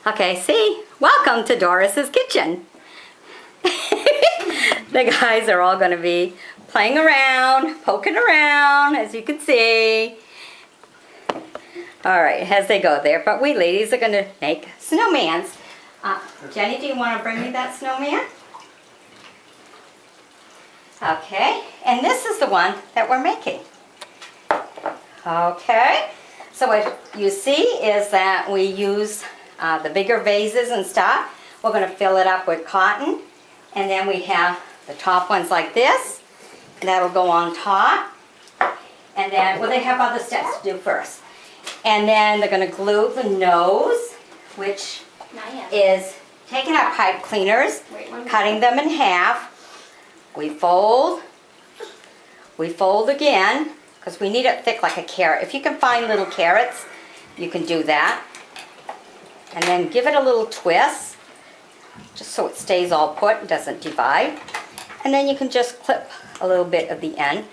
Okay, see? Welcome to Doris's kitchen. The guys are all going to be playing around, poking around, as you can see. All right, as they go there. But we ladies are going to make snowmans. Jenny, do you want to bring me that snowman? Okay, and this is the one that we're making. Okay, so what you see is that we use the bigger vases and stuff. We're going to fill it up with cotton, and then we have the top ones like this, and that'll go on top. And then, well, they have other steps to do first. And then they're going to glue the nose, which is taking our pipe cleaners, cutting them in half. We fold again, because we need it thick like a carrot. If you can find little carrots, you can do that. And then give it a little twist, just so it stays all put and doesn't divide. And then you can just clip a little bit of the end.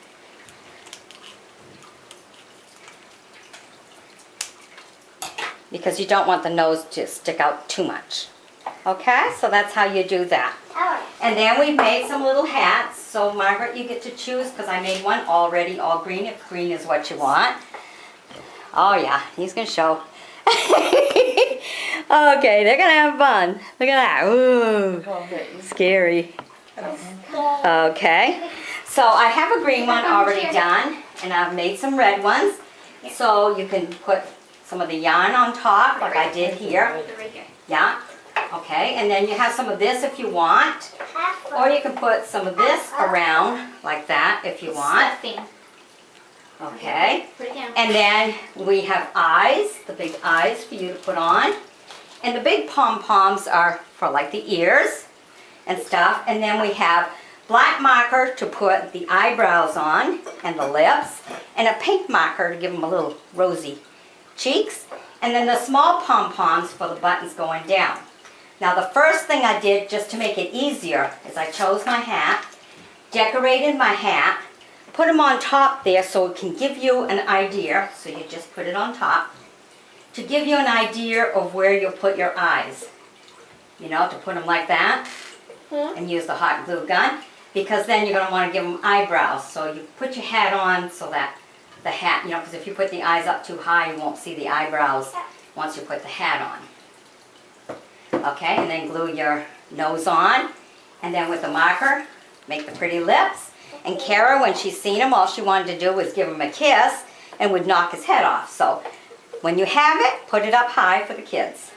Because you don't want the nose to stick out too much. Okay, so that's how you do that. And then we've made some little hats. So Margaret, you get to choose, because I made one already, all green, if green is what you want. Oh yeah, he's going to show. Okay, they're going to have fun. Look at that. Ooh, scary. Okay, so I have a green one already done, and I've made some red ones. So you can put some of the yarn on top, like I did here. Yeah. Okay, and then you have some of this if you want, or you can put some of this around like that if you want. Okay, and then we have eyes, the big eyes for you to put on, and the big pom-poms are for like the ears and stuff. And then we have black marker to put the eyebrows on and the lips, and a pink marker to give them a little rosy cheeks, and then the small pom-poms for the buttons going down. Now the first thing I did, just to make it easier, is I chose my hat, decorated my hat, put them on top there so it can give you an idea. So you just put it on top to give you an idea of where you'll put your eyes. You know, to put them like that and use the hot glue gun, because then you're going to want to give them eyebrows. So you put your hat on so that the hat, you know, because if you put the eyes up too high, you won't see the eyebrows once you put the hat on. Okay, and then glue your nose on, and then with the marker, make the pretty lips. And Kara, when she's seen him, all she wanted to do was give him a kiss and would knock his head off. So when you have it, put it up high for the kids,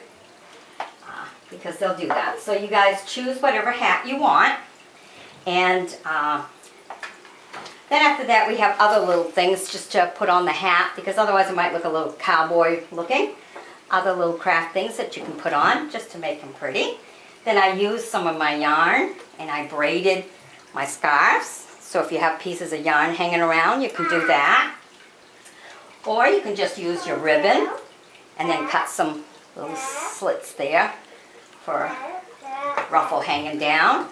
because they'll do that. So you guys choose whatever hat you want. And then after that, we have other little things just to put on the hat, because otherwise it might look a little cowboy looking. Other little craft things that you can put on just to make them pretty. Then I used some of my yarn and I braided my scarves. So if you have pieces of yarn hanging around, you can do that. Or you can just use your ribbon and then cut some little slits there for ruffle hanging down.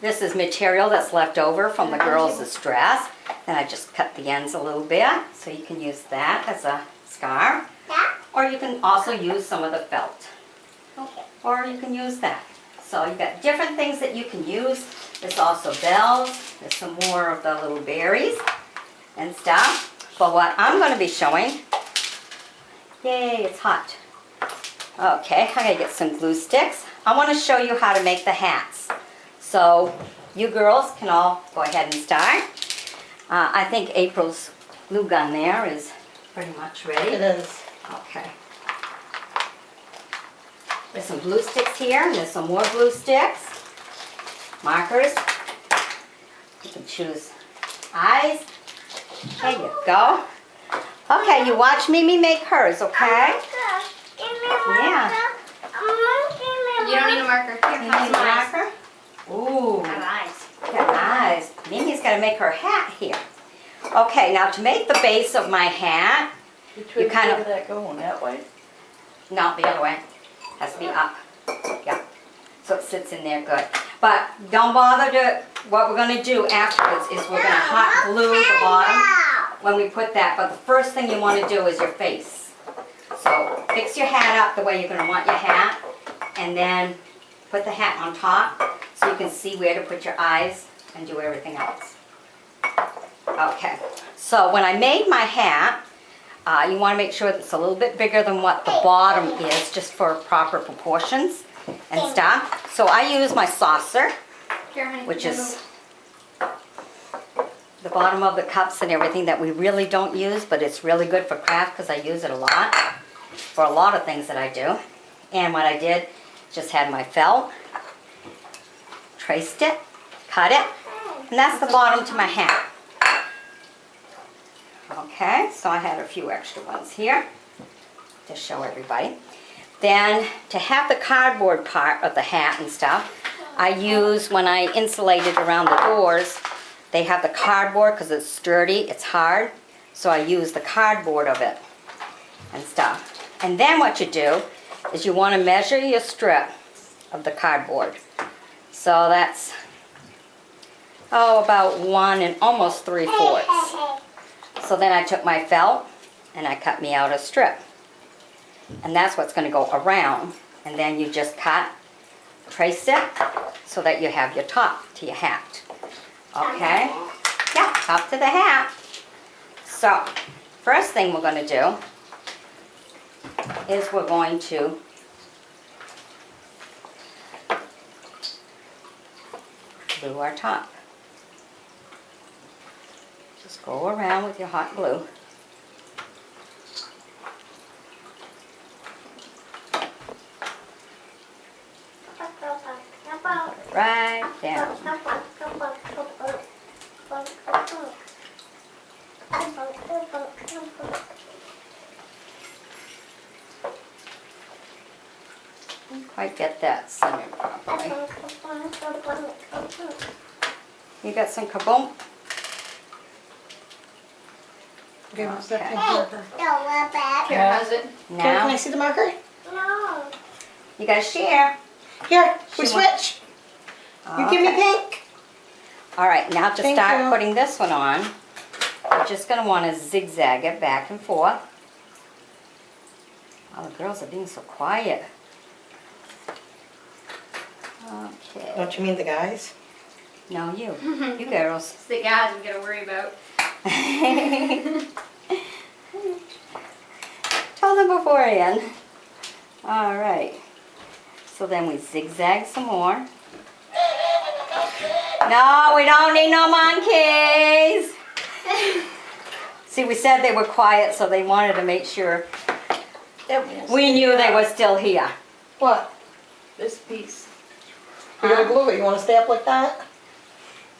This is material that's left over from the girls' dress. And I just cut the ends a little bit, so you can use that as a scarf. Or you can also use some of the felt. Or you can use that. So you've got different things that you can use. There's also bells. There's some more of the little berries and stuff. But what I'm going to be showing, yay, it's hot. Okay, I'm going to get some glue sticks. I want to show you how to make the hats. So you girls can all go ahead and start. I think April's glue gun there is pretty much ready. It is. Okay. There's some glue sticks here, and there's some more glue sticks. Markers. You can choose eyes. There you go. Okay, you watch Mimi make hers, okay? Yeah. You don't need a marker. Here, You need a marker? Ooh. I have eyes. Got eyes. Mimi's got to make her hat here. Okay, now to make the base of my hat, Which way kind of- did that going? That way? no, the other way. Has to be up. Yeah. So it sits in there good. But don't bother to, what we're going to do afterwards is we're going to hot glue the bottom when we put that. But the first thing you want to do is your face. So So fix your hat up the way you're going to want your hat, and then put the hat on top so you can see where to put your eyes and do everything else. Okay, so when I made my hat, you want to make sure that it's a little bit bigger than what the bottom is, just for proper proportions and stuff. So I use my saucer, which is the bottom of the cups and everything that we really don't use, but it's really good for craft because I use it a lot for a lot of things that I do. And what I did, just had my felt, traced it, cut it, and that's the bottom to my hat. Okay, so I had a few extra ones here to show everybody. Then to have the cardboard part of the hat and stuff, I use, when I insulate it around the doors, they have the cardboard because it's sturdy, it's hard, so I use the cardboard of it and stuff. And then what you do is you want to measure your strip of the cardboard. So that's, about 1 3/4. So then I took my felt and I cut me out a strip. And that's what's going to go around. And then you just cut, trace it, so that you have your top to your hat. Okay? Yeah, top to the hat. So, first thing we're going to do is we're going to glue our top. Just go around with your hot glue. Put it right down. Didn't quite get that centered properly. You got some kaboom? Okay, what's that Okay. pink marker? Here, how's it? Can I Now, see the marker? No. you gotta share. Here, we She wants- switch. You give me Okay. pink. All right, now to Thank start you. putting this one on, you're just going to want to zigzag it back and forth. Oh, the girls are being so quiet. Okay. Don't you mean the guys? No, you. You girls. It's the guys we gotta worry about. Tell them beforehand. All right. So then we zigzag some more. No, we don't need no monkeys. See, we said they were quiet, so they wanted to make sure that we knew they were still here. What? This piece. You gotta glue it. You want to stay up like that?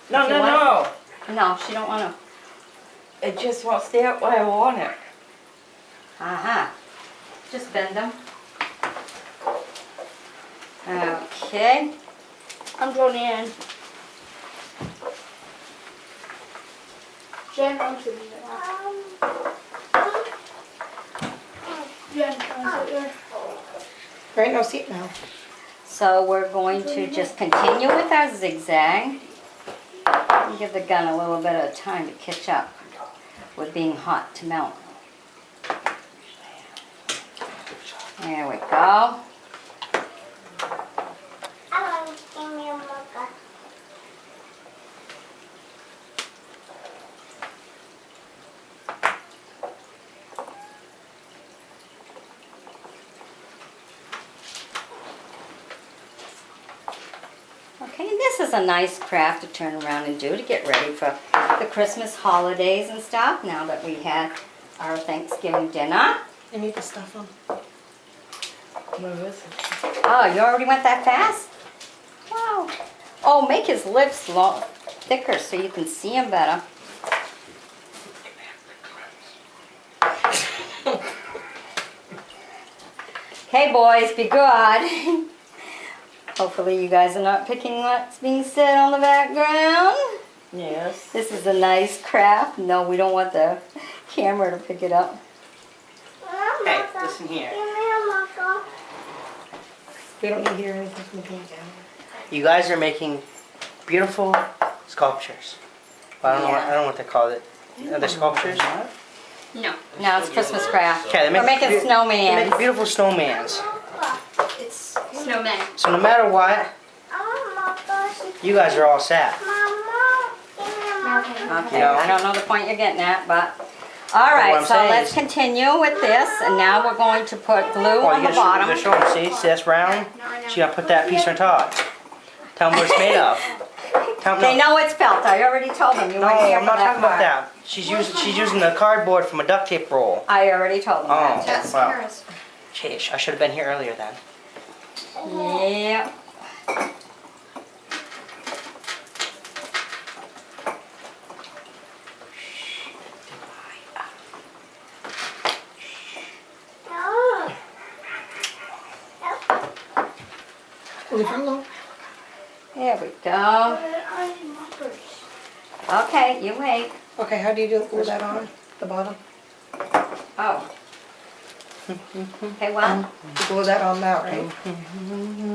No, If you no, want- no. No, she don't want to. It just won't stay up where I want it. Just bend them. Okay. I'm going in. Jen, I'm sitting there. Jen, I'm sitting there. Right, no seat now. So we're going to just continue with our zigzag. And give the gun a little bit of time to catch up with being hot to melt. There we go. Okay, and this is a nice craft to turn around and do to get ready for the Christmas holidays and stuff, now that we had our Thanksgiving dinner. You need to stuff them. Where is it? Oh, you already went that fast? Wow. Oh, make his lips thicker so you can see him better. Okay, boys, be good. Hopefully you guys are not picking what's being said on the background. Yes. This is a nice craft. No, we don't want the camera to pick it up. Hey, listen here. We don't need to hear anything from the pink camera. You guys are making beautiful sculptures. Well, I don't know what they call it. Are they sculptures? No, No, it's Christmas craft. Okay, We're making they make snowman. beautiful snowmans. it's snowmen. So no matter what, you guys are all set. Okay, No. I don't know the point you're getting at, but. All what right, I'm so saying let's is- continue with this, and now we're going to put glue Oh, on you the gotta bottom. show them. See that's round? Not right now. So you gotta put that piece on top. Tell them what it's made of. Tell them They know it's felt. I already told them. You No, weren't here I'm for not that talking about part. that. She's using the cardboard from a duct tape roll. I already told them Oh. that. That's Wow. Kara's. Sheesh, I should have been here earlier then. Yeah. Leave her alone. There we go. Okay, you wait. Okay, how do you glue that on? The bottom? Oh. Okay, well, You glue that on now, right?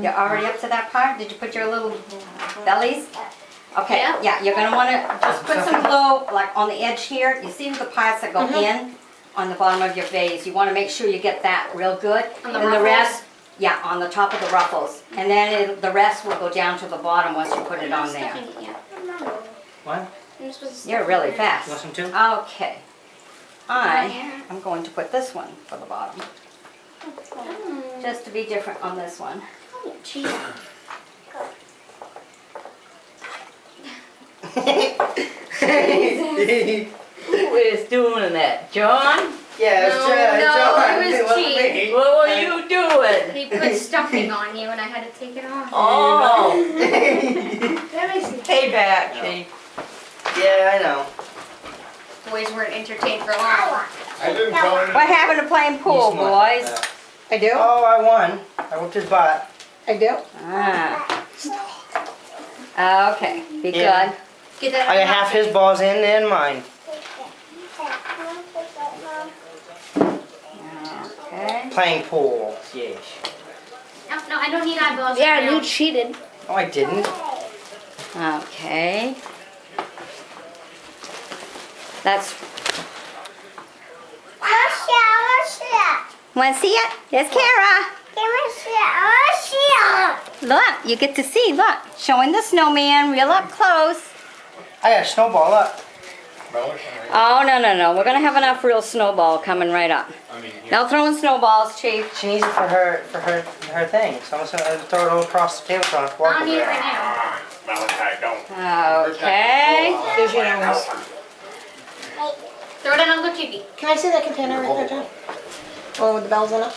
you're already up to that part? Did you put your little bellies? Okay, Yeah. yeah, you're gonna wanna just put some glue, like on the edge here. You see the parts that go in on the bottom of your vase? You wanna make sure you get that real good. On the And ruffles? rest, yeah, on the top of the ruffles. And then the rest will go down to the bottom once you put it on there. What? You're really fast. You want some too? Okay. I am going to put this one for the bottom, just to be different on this one. Who is doing that? John? Yeah, No, no, it was cheap. me. What were you doing? He put stuffing on you and I had to take it off. Oh, That makes me payback, Chief. Yeah, I know. boys weren't entertained for long. I didn't tell her. What happened to playing pool, You smart boys? like that. I do? Oh, I won. I whooped his butt. I do? Ah. Okay, be Yeah. good. Get that I got half his balls in and mine. Okay. Playing pool. Yes. No, I don't need eyeballs. Yeah, right now. you cheated. Oh, I didn't. Okay. That's. Want to see it? There's Kara. Look, you get to see. Look, showing the snowman real up close. I got a snowball up. Oh, no, no, no. We're going to have enough real snowball coming right up. No throwing snowballs, Chief. She needs it for her thing. So I'm just gonna throw it all across the table so I don't have to I walk don't over need it there. right now. Malachi, don't. Okay. There's your nose. Throw it on Uncle Chippy. Can I see that container right there, John? Oh, with the bells in it?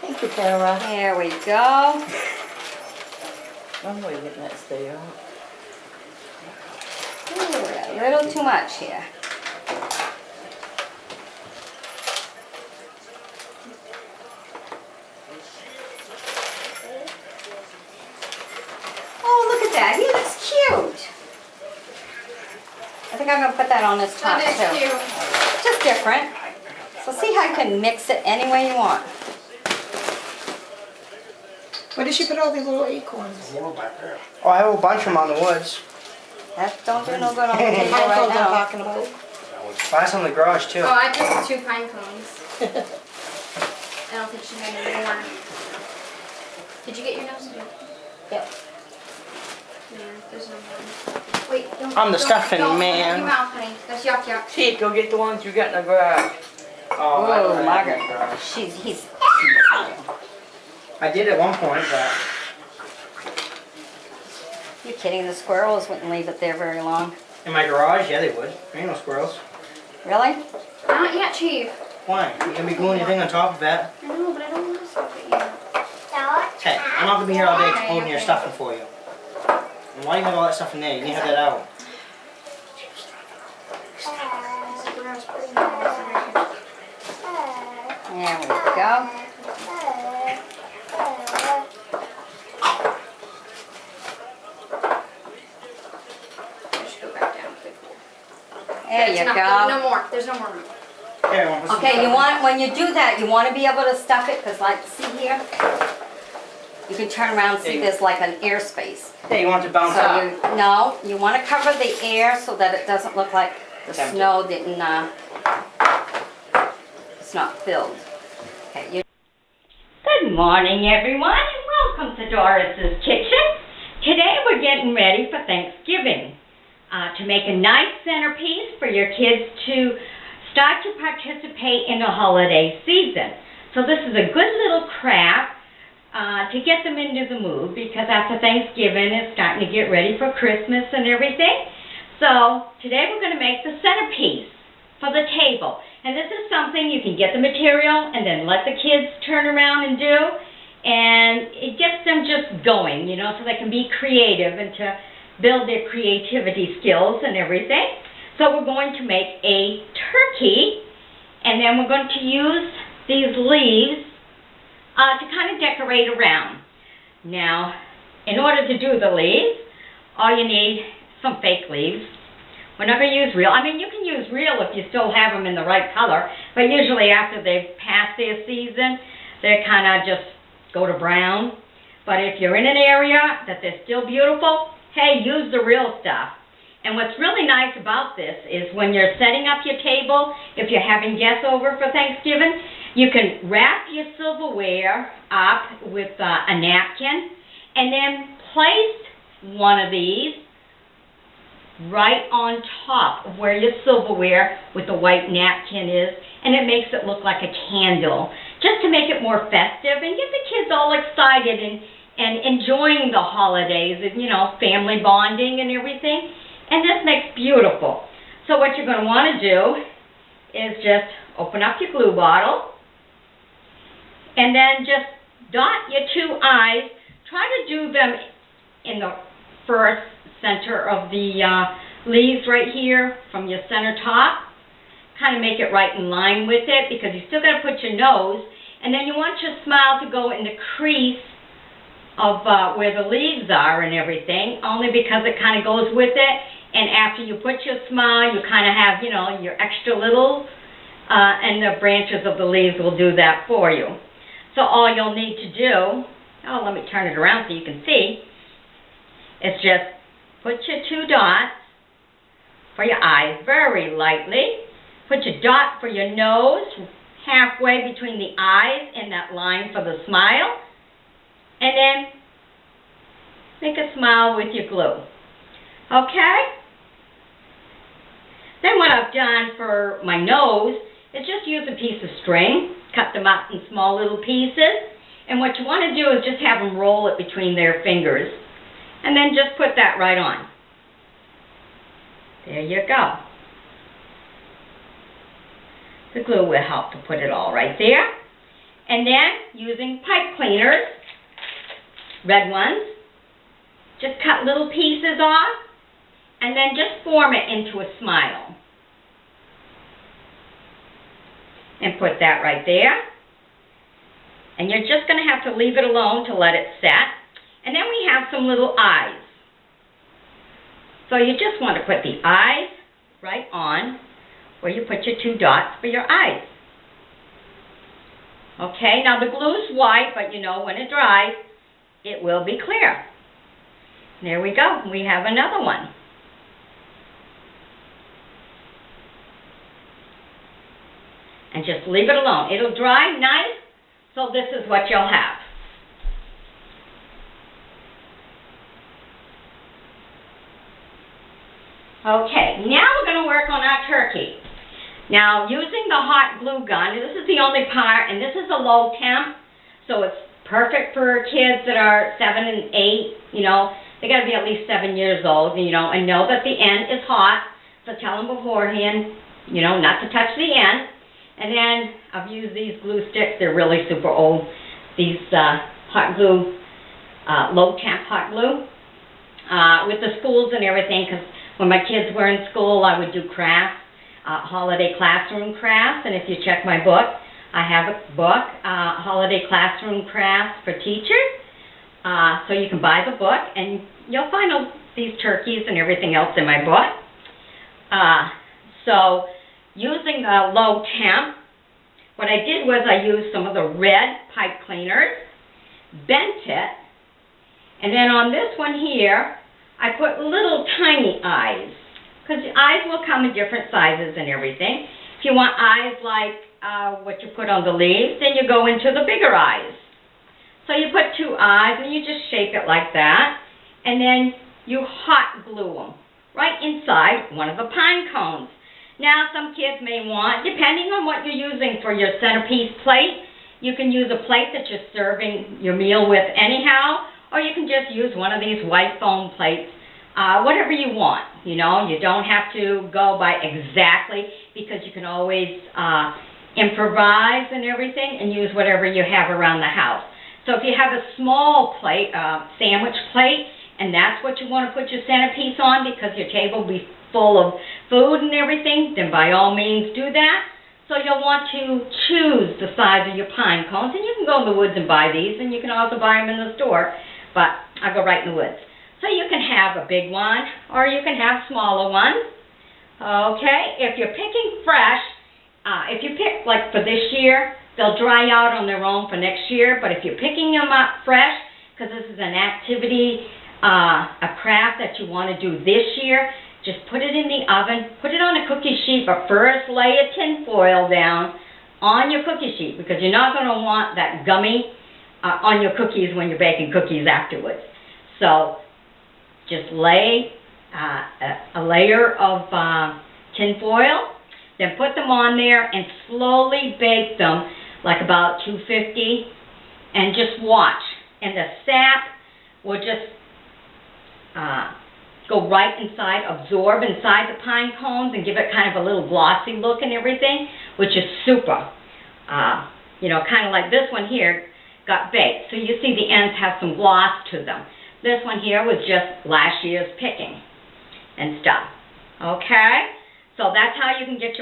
Thank you, Kara. There we go. I'm really getting that stay out. Ooh, a little too much here. Oh, look at that. He looks cute. I think I'm going to put that on this top That is too. cute. Just different. So see how you can mix it any way you want. Where did she put all these little acorns? Oh, I have a bunch of them on the woods. That don't do no good on the table Pine right cones I'm now. talking about. Well, that's in the garage too. Oh, I took 2 pine cones. I don't think she had any more. Did you get your nose? Yep. Yeah, there's no more. Wait, don't. I'm the don't- stuffing don't man. Open your mouth, honey. That's yuck yuck. Chief, go get the ones you got in the garage. Oh, I- Margaret. He's. I did at one point, but You kidding? The squirrels wouldn't leave it there very long. in my garage, yeah, they would. There ain't no squirrels. Really? Not yet, Chief. Why? You're gonna be gluing your thing on top of that. I know, but I don't want to stuff it yet. Hey, I'm not gonna be here all day holding your stuffing for you. And why do you have all that stuff in there? You need to have that out. This is where I was putting it right here. There we go. I should go back down. There It's you enough. go. No more. There's no more room. Here, want to put some Okay, you stuff? want, when you do that, you want to be able to stuff it, because like, see here? You can turn around and see there's like an air space. Hey, you want it to bounce So up? you, no, you want to cover the air so that it doesn't look like The It's empty. snow didn't, it's not filled. Okay. Good morning, everyone, and welcome to Doris's Kitchen. Today we're getting ready for Thanksgiving to make a nice centerpiece for your kids to start to participate in the holiday season. So this is a good little craft to get them into the mood, because after Thanksgiving it's starting to get ready for Christmas and everything. So today we're going to make the centerpiece for the table. And this is something you can get the material and then let the kids turn around and do. And it gets them just going, you know, so they can be creative and to build their creativity skills and everything. So we're going to make a turkey, and then we're going to use these leaves to kind of decorate around. Now, in order to do the leaves, all you need some fake leaves. We're not going to use real. I mean, you can use real if you still have them in the right color, but usually after they've passed their season, they kind of just go to brown. But if you're in an area that they're still beautiful, hey, use the real stuff. And what's really nice about this is when you're setting up your table, if you're having guests over for Thanksgiving, you can wrap your silverware up with a napkin and then place one of these right on top of where your silverware with the white napkin is, and it makes it look like a candle, just to make it more festive and get the kids all excited and enjoying the holidays and, you know, family bonding and everything. And this makes beautiful. So what you're going to want to do is just open up your glue bottle and then just dot your two eyes. Try to do them in the first center of the leaves right here from your center top. Kind of make it right in line with it, because you still got to put your nose, and then you want your smile to go in the crease of where the leaves are and everything, only because it kind of goes with it. And after you put your smile, you kind of have, you know, your extra little, and the branches of the leaves will do that for you. So all you'll need to do, oh, let me turn it around so you can see, is just put your two dots for your eyes very lightly. Put your dot for your nose halfway between the eyes and that line for the smile. And then make a smile with your glue. Okay? Then what I've done for my nose is just use a piece of string, cut them up in small little pieces, and what you want to do is just have them roll it between their fingers, and then just put that right on. There you go. The glue will help to put it all right there. And then, using pipe cleaners, red ones, just cut little pieces off, and then just form it into a smile. And put that right there. And you're just going to have to leave it alone to let it set. And then we have some little eyes. So you just want to put the eyes right on where you put your two dots for your eyes. Okay, now the glue's white, but you know when it dries, it will be clear. There we go. We have another one. And just leave it alone. It'll dry nice, so this is what you'll have. Okay, now we're going to work on our turkey. Now, using the hot glue gun, this is the only part, and this is a low temp, so it's perfect for kids that are 7 and 8, you know. They got to be at least 7 years old, you know, and know that the end is hot, so tell them beforehand, you know, not to touch the end. And then I've used these glue sticks. They're really super old. These hot glue, low temp hot glue, with the spools and everything, because when my kids were in school, I would do crafts, holiday classroom crafts. And if you check my book, I have a book, Holiday Classroom Crafts for Teachers. So you can buy the book, and you'll find all these turkeys and everything else in my book. So using the low temp, what I did was I used some of the red pipe cleaners, bent it, and then on this one here, I put little tiny eyes because eyes will come in different sizes and everything. If you want eyes like what you put on the leaves, then you go into the bigger eyes. So you put 2 eyes and you just shape it like that, and then you hot glue them right inside one of the pine cones. Now some kids may want, depending on what you're using for your centerpiece plate, you can use a plate that you're serving your meal with anyhow, or you can just use one of these white foam plates, whatever you want. You know, you don't have to go by exactly, because you can always improvise and everything and use whatever you have around the house. So if you have a small plate, sandwich plate, and that's what you want to put your centerpiece on because your table will be full of food and everything, then by all means do that. So you'll want to choose the size of your pine cones, and you can go in the woods and buy these, and you can also buy them in the store, but I go right in the woods. So you can have a big one, or you can have smaller ones. Okay, if you're picking fresh, if you pick like for this year, they'll dry out on their own for next year, but if you're picking them up fresh, because this is an activity, a craft that you want to do this year, just put it in the oven, put it on a cookie sheet, but first lay a tin foil down on your cookie sheet, because you're not going to want that gummy on your cookies when you're baking cookies afterwards. So just lay a layer of tin foil, then put them on there and slowly bake them like about 250, and just watch. And the sap will just go right inside, absorb inside the pine cones and give it kind of a little glossy look and everything, which is super. You know, kind of like this one here got baked. So you see the ends have some gloss to them. This one here was just last year's picking and stuff. Okay? So that's how you can get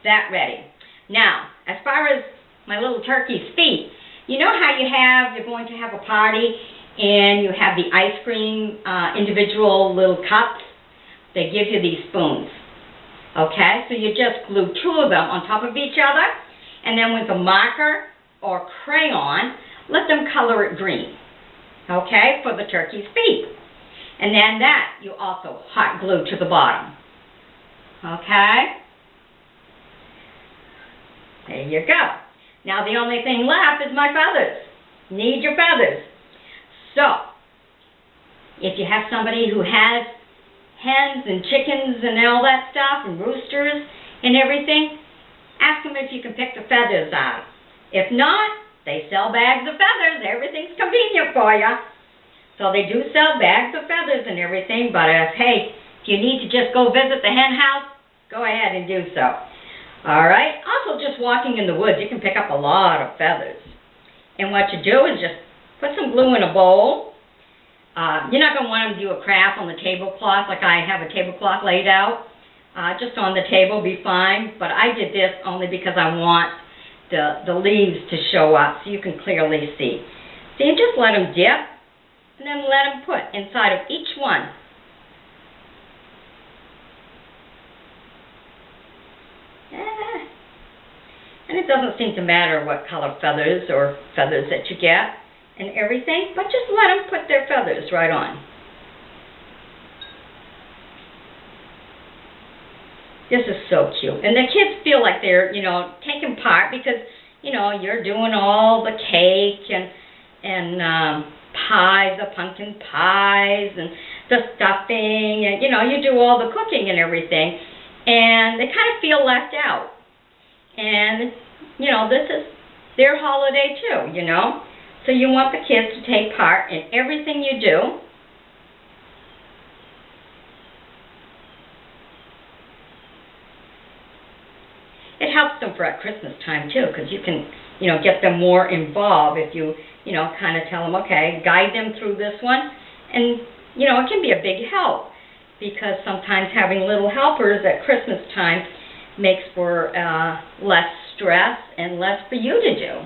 that ready. Now, as far as my little turkey's feet, you know how you're going to have a party and you have the ice cream individual little cups? They give you these spoons. Okay? So you just glue 2 of them on top of each other, and then with a marker or crayon, let them color it green. Okay? For the turkey's feet. And then that you also hot glue to the bottom. Okay? There you go. Now the only thing left is my feathers. Need your feathers. So, if you have somebody who has hens and chickens and all that stuff, and roosters and everything, ask them if you can pick the feathers out. If not, they sell bags of feathers. Everything's convenient for you. So they do sell bags of feathers and everything, but hey, if you need to just go visit the hen house, go ahead and do so. Alright, also just walking in the woods, you can pick up a lot of feathers. And what you do is just put some glue in a bowl. You're not going to want to do a craft on the tablecloth like I have a tablecloth laid out. Just on the table be fine, but I did this only because I want the leaves to show up so you can clearly see. So you just let them dip, and then let them put inside of each one. And it doesn't seem to matter what color feathers or feathers that you get and everything, but just let them put their feathers right on. This is so cute. And the kids feel like they're, you know, taking part because, you know, you're doing all the cake and pies, the pumpkin pies and the stuffing, and, you know, you do all the cooking and everything. And they kind of feel left out. And, you know, this is their holiday too, you know. So you want the kids to take part in everything you do. It helps them for at Christmas time too, because you can, you know, get them more involved if you, you know, kind of tell them, okay, guide them through this one. And, you know, it can be a big help, because sometimes having little helpers at Christmas time makes for less stress and less for you to do.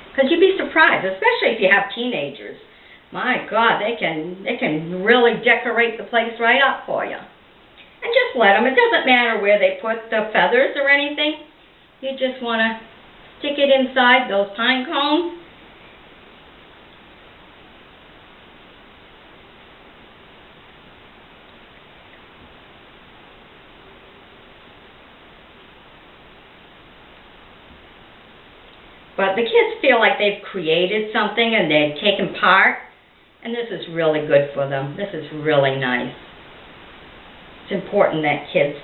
Because you'd be surprised, especially if you have teenagers. My God, they can really decorate the place right up for you. And just let them. It doesn't matter where they put the feathers or anything. You just want to stick it inside those pine cones. But the kids feel like they've created something and they've taken part, and this is really good for them. This is really nice. It's important that kids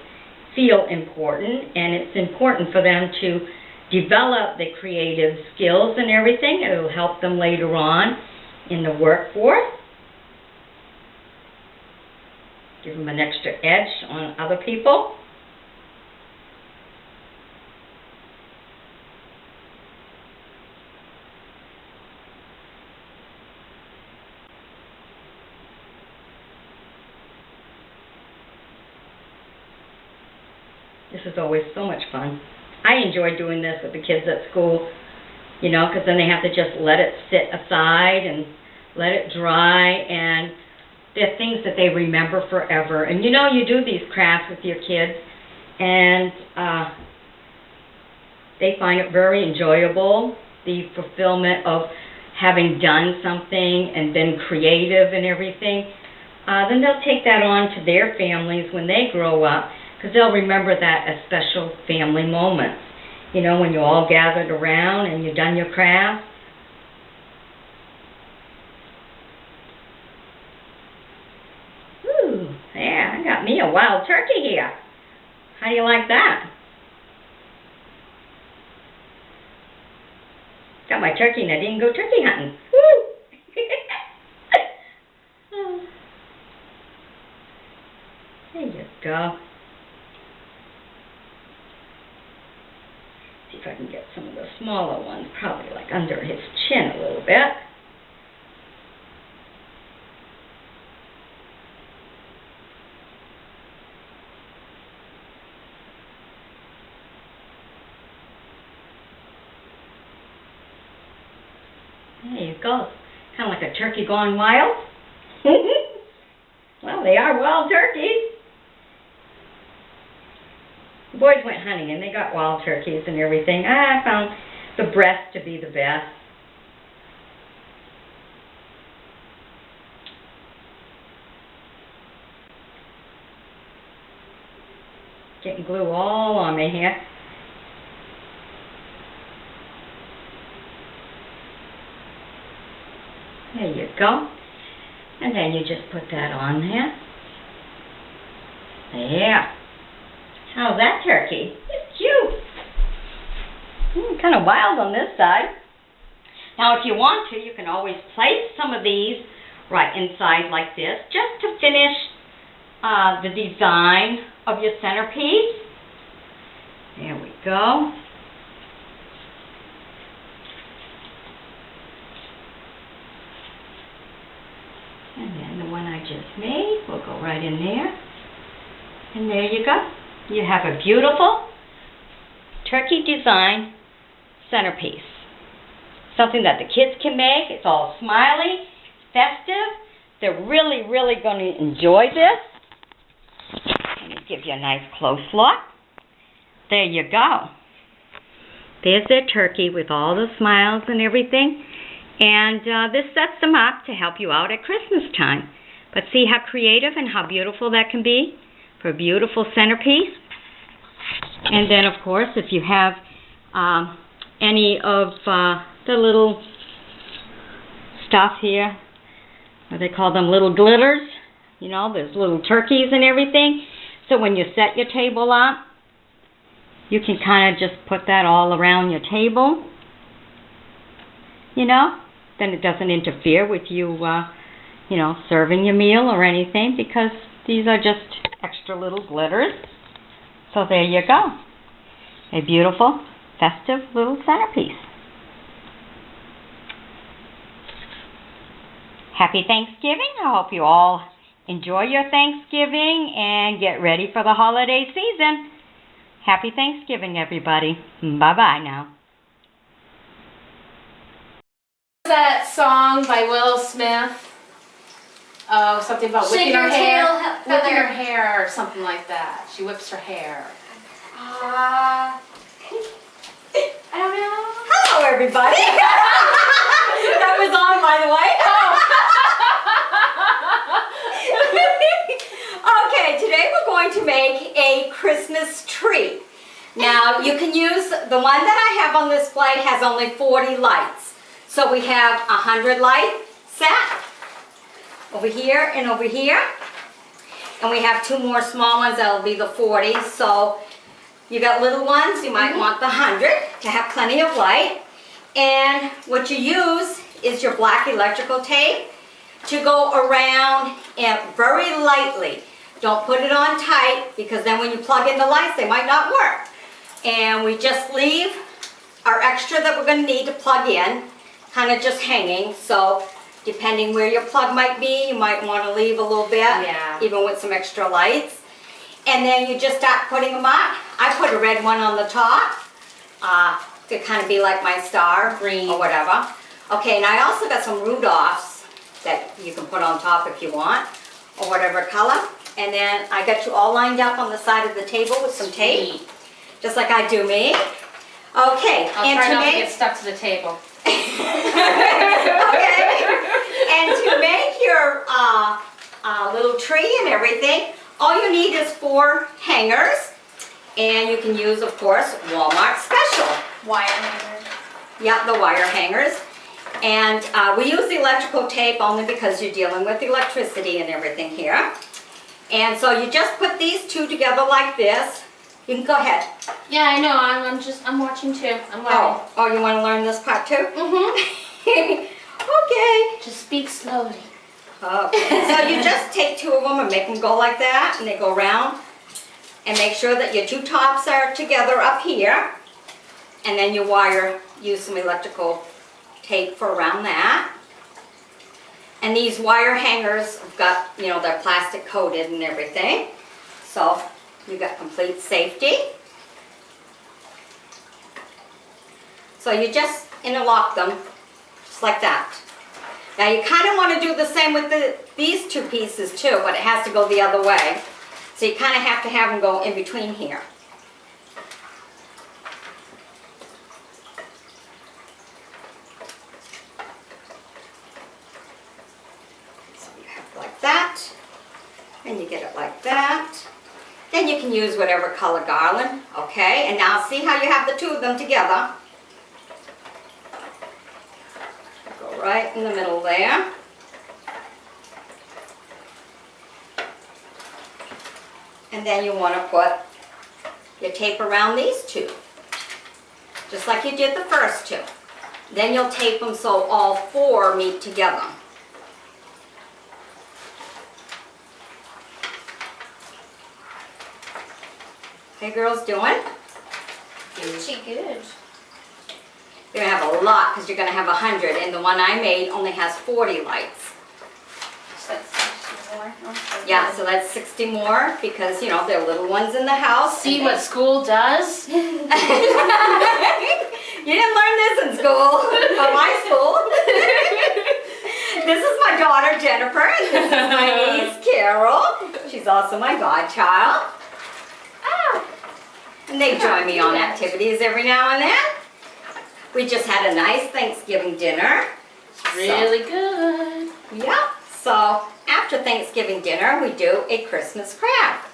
feel important, and it's important for them to develop the creative skills and everything. It'll help them later on in the workforce. Give them an extra edge on other people. This is always so much fun. I enjoy doing this with the kids at school, you know, because then they have to just let it sit aside and let it dry, and they're things that they remember forever. And you know, you do these crafts with your kids, and they find it very enjoyable, the fulfillment of having done something and been creative and everything. Then they'll take that on to their families when they grow up, because they'll remember that as special family moments. You know, when you're all gathered around and you've done your craft. Ooh, yeah, I got me a wild turkey here. How do you like that? Got my turkey and I didn't go turkey hunting. Woo! There you go. See if I can get some of the smaller ones, probably like under his chin a little bit. There you go. Kind of like a turkey gone wild. Well, they are wild turkeys. The boys went hunting and they got wild turkeys and everything. I found the breast to be the best. Getting glue all on me here. There you go. And then you just put that on there. There. How's that turkey? It's cute. Kind of wild on this side. Now, if you want to, you can always place some of these right inside like this, just to finish the design of your centerpiece. There we go. And then the one I just made will go right in there. And there you go. You have a beautiful turkey design centerpiece. Something that the kids can make. It's all smiley, festive. They're really, really going to enjoy this. Let me give you a nice close look. There you go. There's their turkey with all the smiles and everything. And this sets them up to help you out at Christmas time. But see how creative and how beautiful that can be for a beautiful centerpiece. And then, of course, if you have any of the little stuff here, what they call them, little glitters, you know, there's little turkeys and everything. So when you set your table up, you can kind of just put that all around your table, you know. Then it doesn't interfere with you, you know, serving your meal or anything, because these are just extra little glitters. So there you go. A beautiful, festive little centerpiece. Happy Thanksgiving. I hope you all enjoy your Thanksgiving and get ready for the holiday season. Happy Thanksgiving, everybody. Bye-bye now. That song by Will Smith. Oh, something about whipping her hair. Whipping her hair or something like that. She whips her hair. I don't know. Hello, everybody. That was on, by the way. Okay, today we're going to make a Christmas tree. Now, you can use the the one that I have on display has only 40 lights. So we have 100 light set over here and over here. And we have 2 more small ones that'll be the 40. So you got little ones, you might want the 100 to have plenty of light. And what you use is your black electrical tape to go around and very lightly. Don't put it on tight because then when you plug in the lights, they might not work. And we just leave our extra that we're going to need to plug in, kind of just hanging. So depending where your plug might be, you might want to leave a little bit, even with some extra lights. And then you just start putting them up. I put a red one on the top to kind of be like my star, green or whatever. Okay, and I also got some Rudolphs that you can put on top if you want, or whatever color. And then I got you all lined up on the side of the table with some tape, just like I do me. Okay, I'll try not to get stuck to the table. Okay, and to make your little tree and everything, all you need is 4 hangers, and you can use, of course, Walmart special. Wire hangers. Yeah, the wire hangers. And we use the electrical tape only because you're dealing with electricity and everything here. And so you just put these 2 together like this. You can go ahead. Yeah, I know. I'm watching too. I'm learning. Oh, you want to learn this part too? Mm-hmm. Okay. Just speak slowly. Okay. So you just take 2 of them and make them go like that, and they go around. And make sure that your 2 tops are together up here. And then you use some electrical tape for around that. And these wire hangers have got, you know, they're plastic coated and everything. So you got complete safety. So you just interlock them just like that. Now you kind of want to do the same with these 2 pieces too, but it has to go the other way. So you kind of have to have them go in between here. So you have it like that, and you get it like that. Then you can use whatever color garland, okay? And now see how you have the 2 of them together. Go right in the middle there. And then you want to put your tape around these 2, just like you did the first 2. Then you'll tape them so all 4 meet together. Hey girls, doing? Pretty good. You're going to have a lot because you're going to have 100, and the one I made only has 40 lights. So that's 60 more. Yeah, so that's 60 more because, you know, they're little ones in the house. See what school does? You didn't learn this in school, or my school. This is my daughter, Jennifer, and this is my niece, Carol. She's also my godchild. And they join me on activities every now and then. We just had a nice Thanksgiving dinner. Really good. Yep, so after Thanksgiving dinner, we do a Christmas craft.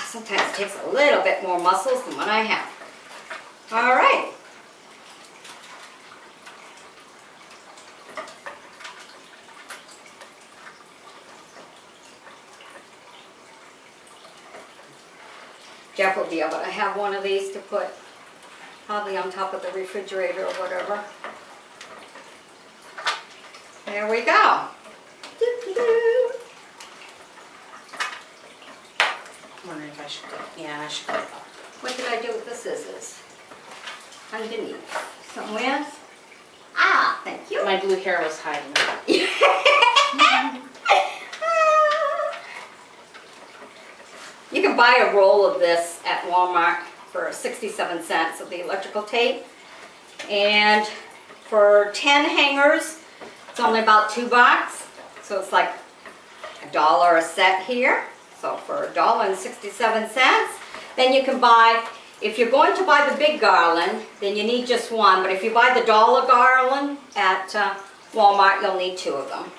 Sometimes it takes a little bit more muscles than what I have. All right. Jeff will be able to have one of these to put probably on top of the refrigerator or whatever. There we go. Doo-doo-doo. I'm wondering if I should go. Yeah, I should go. What did I do with the scissors? Underneath. Somewhere? Ah, thank you. My blue hair was hiding. You can buy a roll of this at Walmart for 67 cents of the electrical tape. And for 10 hangers, it's only about $2. So it's like $1 a set here. So for $1.67, then you can buy, if you're going to buy the big garland, then you need just one. But if you buy the dollar garland at Walmart, you'll need 2 of them.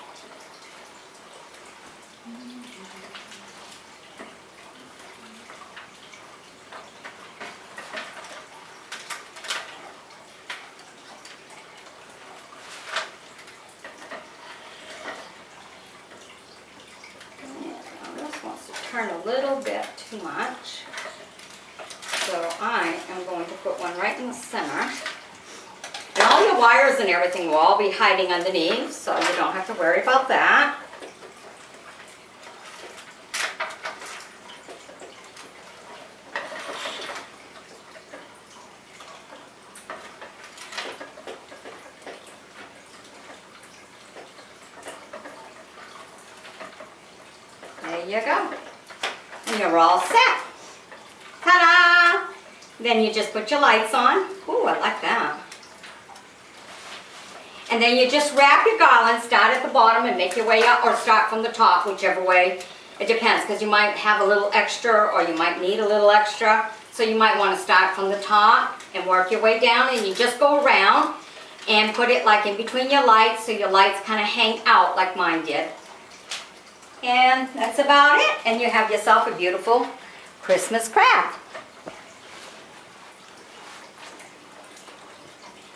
too much. So I am going to put one right in the center. And all your wires and everything will all be hiding underneath, so you don't have to worry about that. There you go. And you're all set. Ta-da! Then you just put your lights on. Ooh, I like that. And then you just wrap your garland, start at the bottom and make your way up, or start from the top, whichever way. It depends, because you might have a little extra or you might need a little extra. So you might want to start from the top and work your way down, and you just go around and put it like in between your lights so your lights kind of hang out like mine did. And that's about it. And you have yourself a beautiful Christmas craft.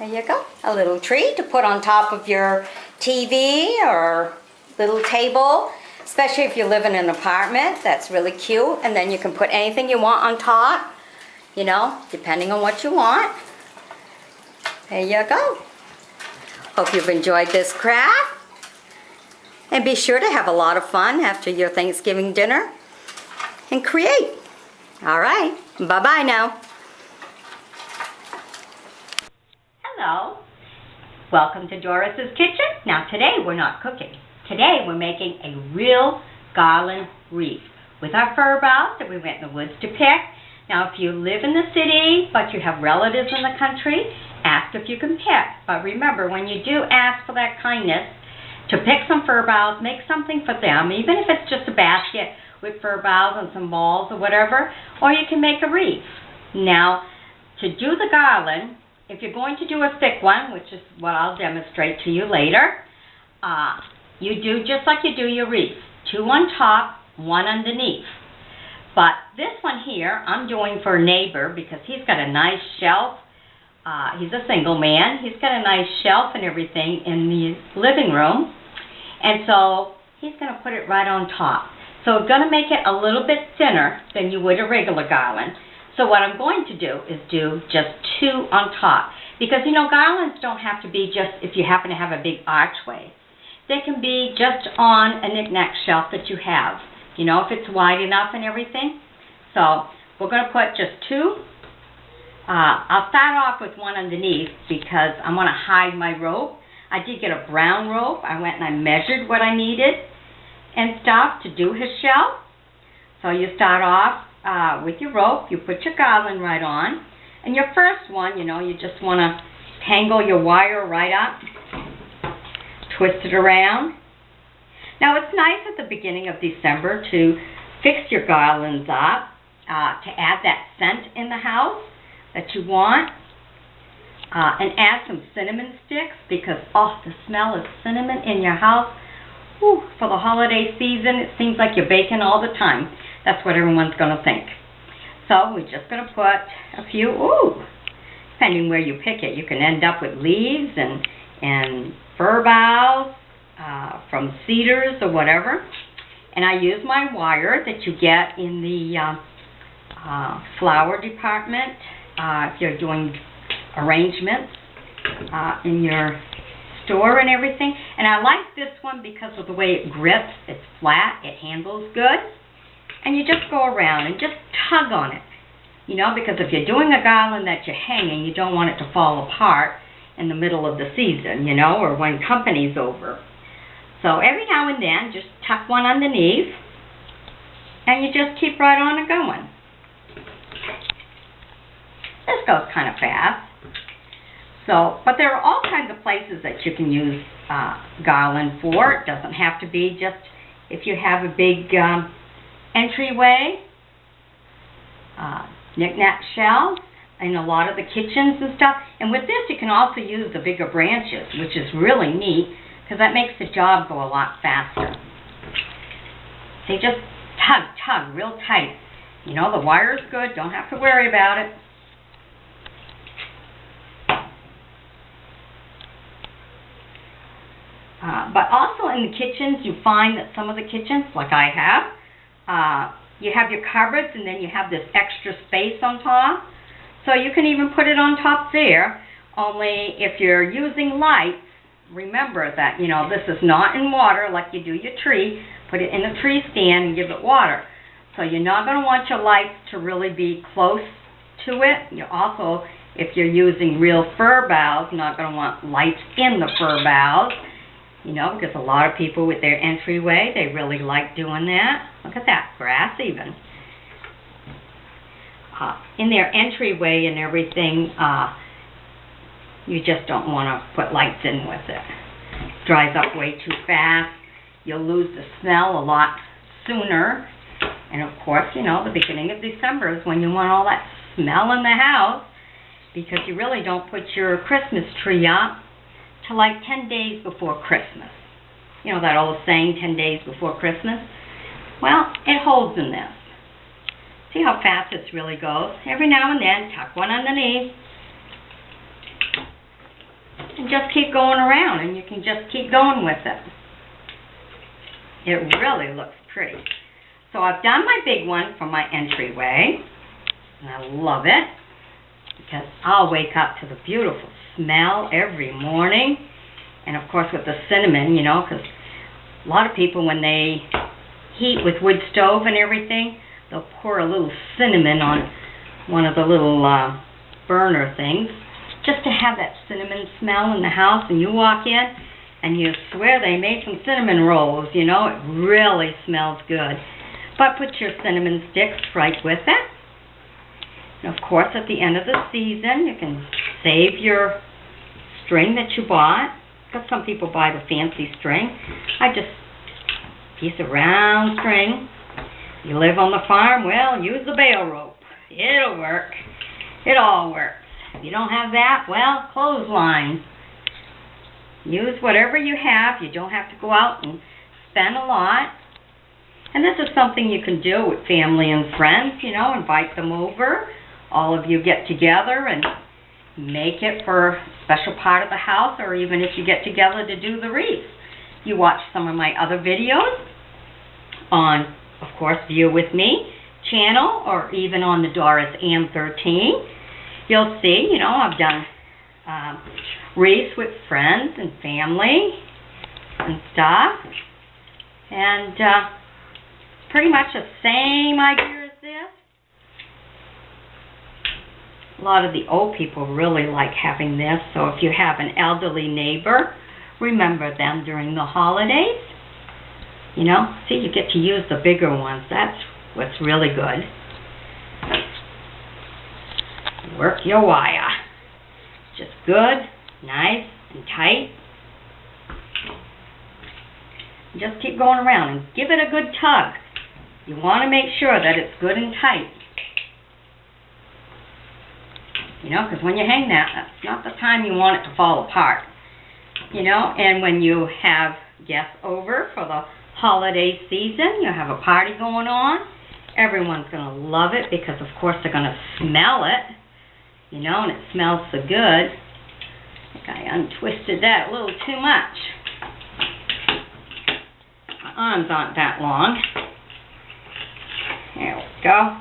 There you go. A little tree to put on top of your TV or little table. Especially if you live in an apartment. That's really cute. And then you can put anything you want on top. You know, depending on what you want. There you go. Hope you've enjoyed this craft. And be sure to have a lot of fun after your Thanksgiving dinner. And create. All right. Bye-bye now. Hello. Welcome to Doris's Kitchen. Now today we're not cooking. Today we're making a real garland wreath with our fir boughs that we went in the woods to pick. Now if you live in the city but you have relatives in the country, ask if you can pick. But remember, when you do ask for that kindness to pick some fir boughs, make something for them, even if it's just a basket with fir boughs and some balls or whatever, or you can make a wreath. Now to do the garland, if you're going to do a thick one, which is what I'll demonstrate to you later, you do just like you do your wreath. 2 on top, 1 underneath. But this one here, I'm doing for a neighbor because he's got a nice shelf. He's a single man. He's got a nice shelf and everything in the living room. And so he's going to put it right on top. So it's going to make it a little bit thinner than you would a regular garland. So what I'm going to do is do just 2 on top. Because, you know, garlands don't have to be just if you happen to have a big archway. They can be just on a knick-knack shelf that you have. You know, if it's wide enough and everything. So we're going to put just 2. I'll start off with 1 underneath because I want to hide my rope. I did get a brown rope. I went and I measured what I needed and stuff to do his shelf. So you start off with your rope, you put your garland right on, and your first one, you know, you just want to tangle your wire right up, twist it around. Now it's nice at the beginning of December to fix your garlands up, to add that scent in the house that you want, and add some cinnamon sticks because, oh, the smell of cinnamon in your house, whew, for the holiday season, it seems like you're baking all the time. That's what everyone's going to think. So we're just going to put a few, ooh, depending where you pick it. You can end up with leaves and fir boughs from cedars or whatever. And I use my wire that you get in the flower department if you're doing arrangements in your store and everything. And I like this one because of the way it grips. It's flat, it handles good. And you just go around and just tug on it. You know, because if you're doing a garland that you're hanging, you don't want it to fall apart in the middle of the season, you know, or when company's over. So every now and then, just tuck one underneath, and you just keep right on and going. This goes kind of fast. So, but there are all kinds of places that you can use garland for. It doesn't have to be just if you have a big entryway, knick-knack shelves, in a lot of the kitchens and stuff. And with this, you can also use the bigger branches, which is really neat, because that makes the job go a lot faster. They just tug real tight. You know, the wire's good, don't have to worry about it. But also in the kitchens, you find that some of the kitchens, like I have, you have your cupboards and then you have this extra space on top. So you can even put it on top there. Only if you're using lights, remember that, you know, this is not in water like you do your tree. Put it in a tree stand and give it water. So you're not going to want your lights to really be close to it. You also, if you're using real fir boughs, not going to want lights in the fir boughs. You know, because a lot of people with their entryway, they really like doing that. Look at that, grass even. In their entryway and everything, you just don't want to put lights in with it. It dries up way too fast. You'll lose the smell a lot sooner. And of course, you know, the beginning of December is when you want all that smell in the house, because you really don't put your Christmas tree up till like 10 days before Christmas. You know that old saying, 10 days before Christmas? Well, it holds in this. See how fast this really goes? Every now and then, tuck one underneath. And just keep going around, and you can just keep going with it. It really looks pretty. So I've done my big one for my entryway, and I love it, because I'll wake up to the beautiful smell every morning. And of course with the cinnamon, you know, because a lot of people, when they heat with wood stove and everything, they'll pour a little cinnamon on one of the little burner things, just to have that cinnamon smell in the house. And you walk in and you swear they made some cinnamon rolls, you know. It really smells good. But put your cinnamon sticks right with it. And of course, at the end of the season, you can save your string that you bought, because some people buy the fancy string. I just piece of round string. You live on the farm, well, use the bale rope. It'll work. It all works. If you don't have that, well, clothesline. Use whatever you have. You don't have to go out and spend a lot. And this is something you can do with family and friends, you know, invite them over. All of you get together and make it for a special part of the house, or even if you get together to do the wreath. You watch some of my other videos on, of course, View With Me channel, or even on the Doris Ann 13. You'll see, you know, I've done wreaths with friends and family and stuff. And pretty much the same idea as this. A lot of the old people really like having this, so if you have an elderly neighbor, remember them during the holidays. You know, see, you get to use the bigger ones. That's what's really good. Work your wire. Just good, nice, and tight. Just keep going around and give it a good tug. You want to make sure that it's good and tight. You know, because when you hang that, that's not the time you want it to fall apart. You know, and when you have guests over for the holiday season, you have a party going on, everyone's going to love it, because of course they're going to smell it. You know, and it smells so good. I think I untwisted that a little too much. My arms aren't that long. There we go.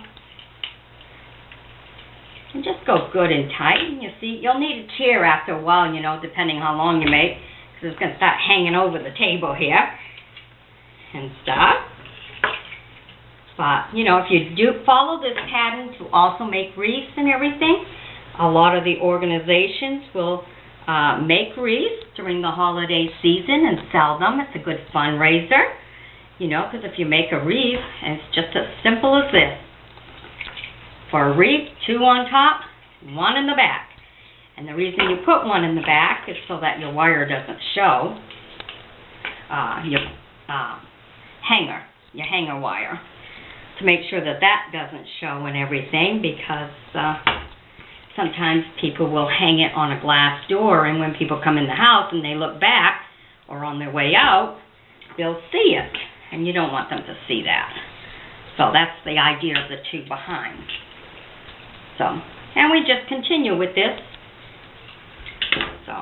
And just go good and tight. And you see, you'll need a chair after a while, you know, depending how long you make, because it's going to start hanging over the table here and stuff. But, you know, if you do follow this pattern to also make wreaths and everything, a lot of the organizations will make wreaths during the holiday season and sell them. It's a good fundraiser, you know, because if you make a wreath, and it's just as simple as this. For a wreath, 2 on top, 1 in the back. And the reason you put 1 in the back is so that your wire doesn't show. Your hanger wire. To make sure that that doesn't show and everything, because sometimes people will hang it on a glass door, and when people come in the house and they look back, or on their way out, they'll see it. And you don't want them to see that. So that's the idea of the 2 behind. So, and we just continue with this. So,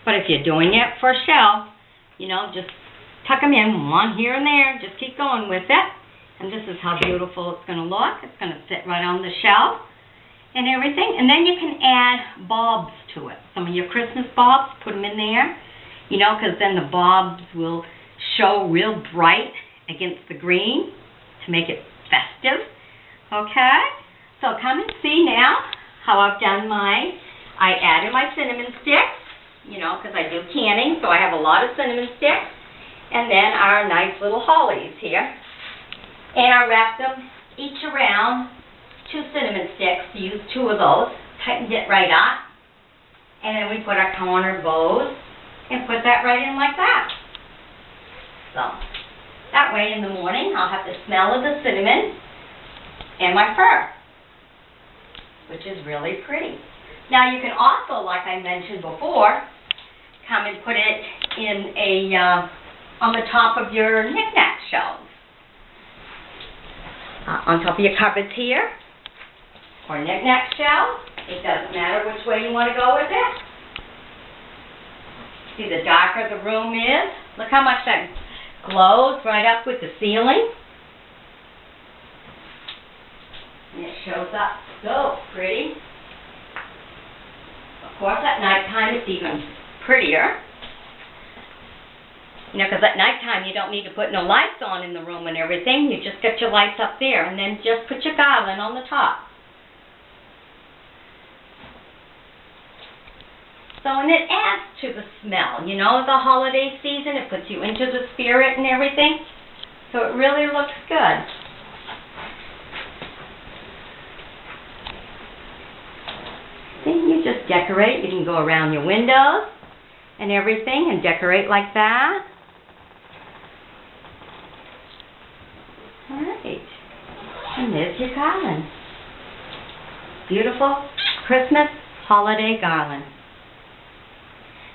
but if you're doing it for a shelf, you know, just tuck them in one here and there. Just keep going with it. And this is how beautiful it's going to look. It's going to sit right on the shelf and everything. And then you can add bulbs to it. Some of your Christmas bulbs, put them in there. You know, because then the bulbs will show real bright against the green to make it festive. Okay? So come and see now how I've done mine. I added my cinnamon sticks, you know, because I do canning, so I have a lot of cinnamon sticks. And then our nice little hollies here. And I wrapped them each around 2 cinnamon sticks. Use 2 of those. Tightened it right up. And then we put our corner bows and put that right in like that. So, that way in the morning I'll have the smell of the cinnamon and my fur, which is really pretty. Now you can also, like I mentioned before, come and put it in a, on the top of your knick-knack shelves. On top of your cupboards here, or knick-knack shelves. It doesn't matter which way you want to go with it. See, the darker the room is, look how much that glows right up with the ceiling. And it shows up so pretty. Of course, at nighttime it's even prettier. You know, because at nighttime you don't need to put no lights on in the room and everything. You just get your lights up there and then just put your garland on the top. So, and it adds to the smell, you know, the holiday season. It puts you into the spirit and everything. So it really looks good. See, you just decorate. You can go around your windows and everything and decorate like that. Alright. And there's your garland. Beautiful Christmas holiday garland.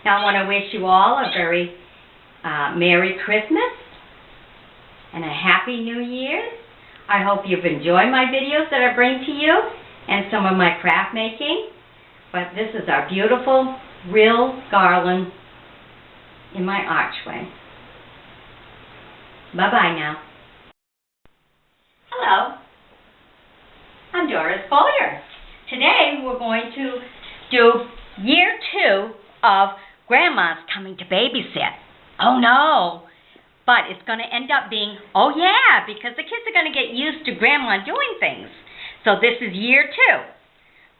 Now I want to wish you all a very Merry Christmas and a Happy New Year. I hope you've enjoyed my videos that I bring to you and some of my craft making. But this is our beautiful, real garland in my archway. Bye-bye now. Hello, I'm Doris Boyer. Today we're going to do year 2 of Grandma's coming to babysit. Oh no! But it's going to end up being, oh yeah, because the kids are going to get used to Grandma doing things. So this is year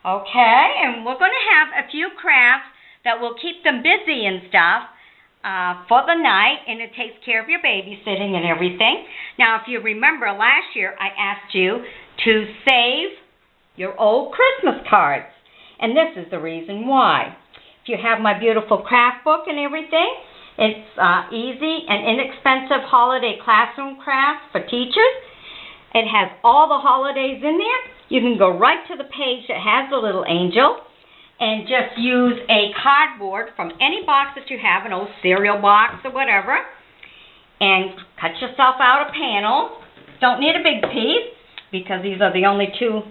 2. Okay, and we're going to have a few crafts that will keep them busy and stuff for the night, and it takes care of your babysitting and everything. Now, if you remember last year, I asked you to save your old Christmas cards, and this is the reason why. If you have my beautiful craft book and everything, it's easy and inexpensive holiday classroom crafts for teachers. It has all the holidays in there. You can go right to the page that has the little angel and just use a cardboard from any box that you have, an old cereal box or whatever, and cut yourself out a panel. Don't need a big piece because these are the only 2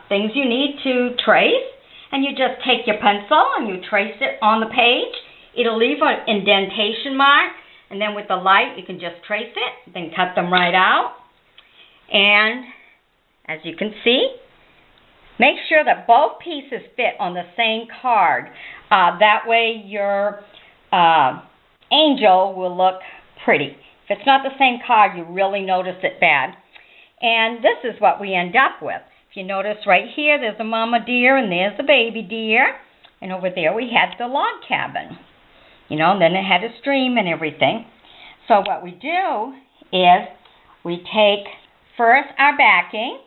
things you need to trace. And you just take your pencil and you trace it on the page. It'll leave an indentation mark, and then with the light you can just trace it, then cut them right out. And as you can see, make sure that both pieces fit on the same card. That way your angel will look pretty. If it's not the same card, you really notice it bad. And this is what we end up with. If you notice right here, there's a mama deer and there's the baby deer. And over there we had the log cabin. You know, and then it had a stream and everything. So what we do is we take first our backing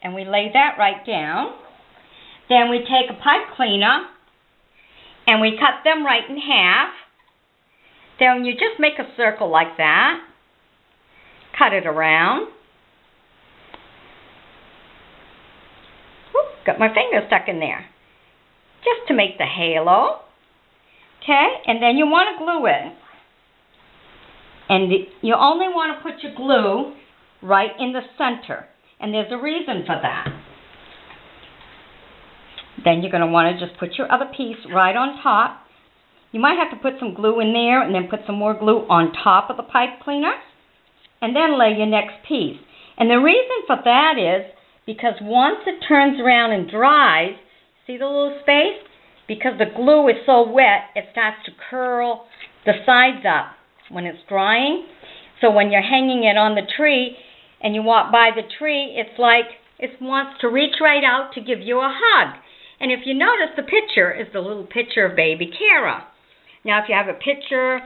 and we lay that right down. Then we take a pipe cleaner and we cut them right in half. Then you just make a circle like that. Cut it around. Got my finger stuck in there. Just to make the halo. Okay, and then you want to glue it. And you only want to put your glue right in the center. And there's a reason for that. Then you're going to want to just put your other piece right on top. you might have to put some glue in there and then put some more glue on top of the pipe cleaner and then lay your next piece. And the reason for that is because once it turns around and dries, see the little space? Because the glue is so wet, it starts to curl the sides up when it's drying. So when you're hanging it on the tree and you walk by the tree, it's like it wants to reach right out to give you a hug. And if you notice, the picture is the little picture of baby Kara. Now if you have a picture,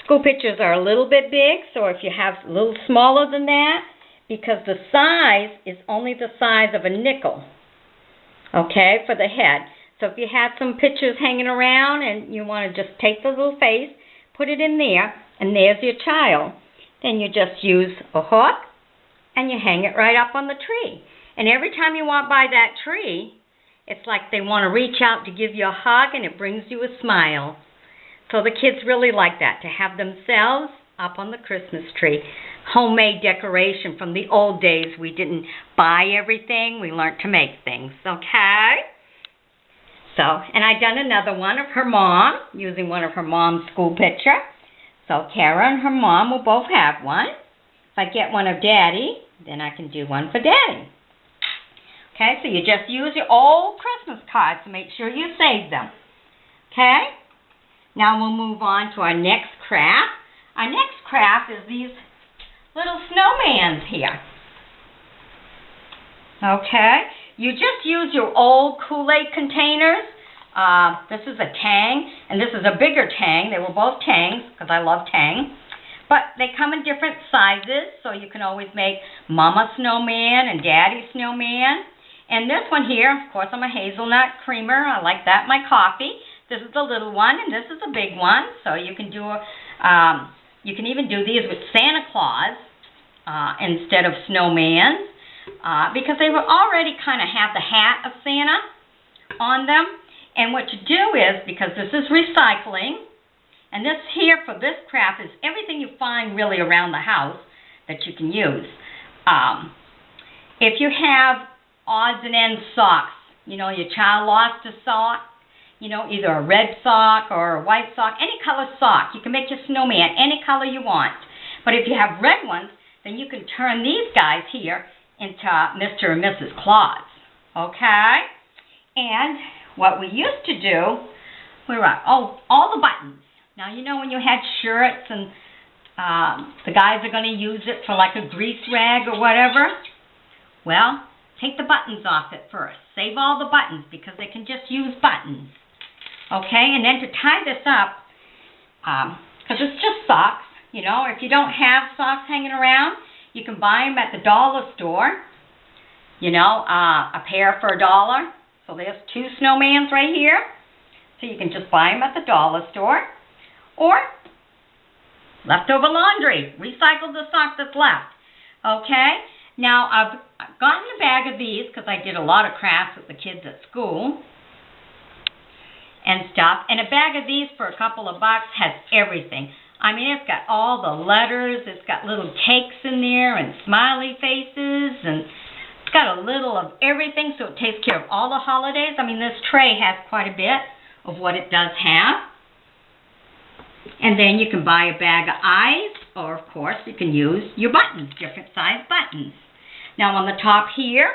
school pictures are a little bit big, so if you have a little smaller than that, because the size is only the size of a nickel, okay, for the head. So if you have some pictures hanging around and you want to just take the little face, put it in there, and there's your child. Then you just use a hook and you hang it right up on the tree. And every time you walk by that tree, it's like they want to reach out to give you a hug, and it brings you a smile. So the kids really like that, to have themselves up on the Christmas tree. Homemade decoration from the old days. We didn't buy everything. We learned to make things, okay? So, and I done another one of her mom, using one of her mom's school picture. So Kara and her mom will both have one. If I get one of Daddy, then I can do one for Daddy. Okay, so you just use your old Christmas cards to make sure you save them. Okay? Now we'll move on to our next craft. Our next craft is these little snowmans here. Okay? You just use your old Kool-Aid containers. This is a Tang, and this is a bigger Tang. They were both Tangs, because I love Tang. But they come in different sizes, so you can always make Mama Snowman and Daddy Snowman. And this one here, of course, I'm a hazelnut creamer. I like that in my coffee. This is the little one, and this is a big one. So you can do, you can even do these with Santa Claus instead of snowman, because they will already kind of have the hat of Santa on them. And what you do is, because this is recycling, and this here for this craft is everything you find really around the house that you can use. If you have odds and ends socks, you know, your child lost a sock, you know, either a red sock or a white sock, any color sock. You can make your snowman any color you want. But if you have red ones, then you can turn these guys here into Mr. and Mrs. Claus. Okay? And what we used to do, we were, all the buttons. Now, you know when you had shirts and the guys are going to use it for like a grease rag or whatever? Well, take the buttons off it first. Save all the buttons, because they can just use buttons. Okay, and then to tie this up, because it's just socks, you know, if you don't have socks hanging around, you can buy them at the dollar store, you know, a pair for $1. So there's 2 snowmans right here. So you can just buy them at the dollar store. Or leftover laundry. Recycle the sock that's left. Okay? Now, I've gotten a bag of these because I did a lot of crafts with the kids at school and stuff. And a bag of these for a couple of bucks has everything. I mean, it's got all the letters. It's got little cakes in there and smiley faces. And it's got a little of everything, so it takes care of all the holidays. I mean, this tray has quite a bit of what it does have. And then you can buy a bag of eyes, or of course you can use your buttons, different size buttons. Now on the top here,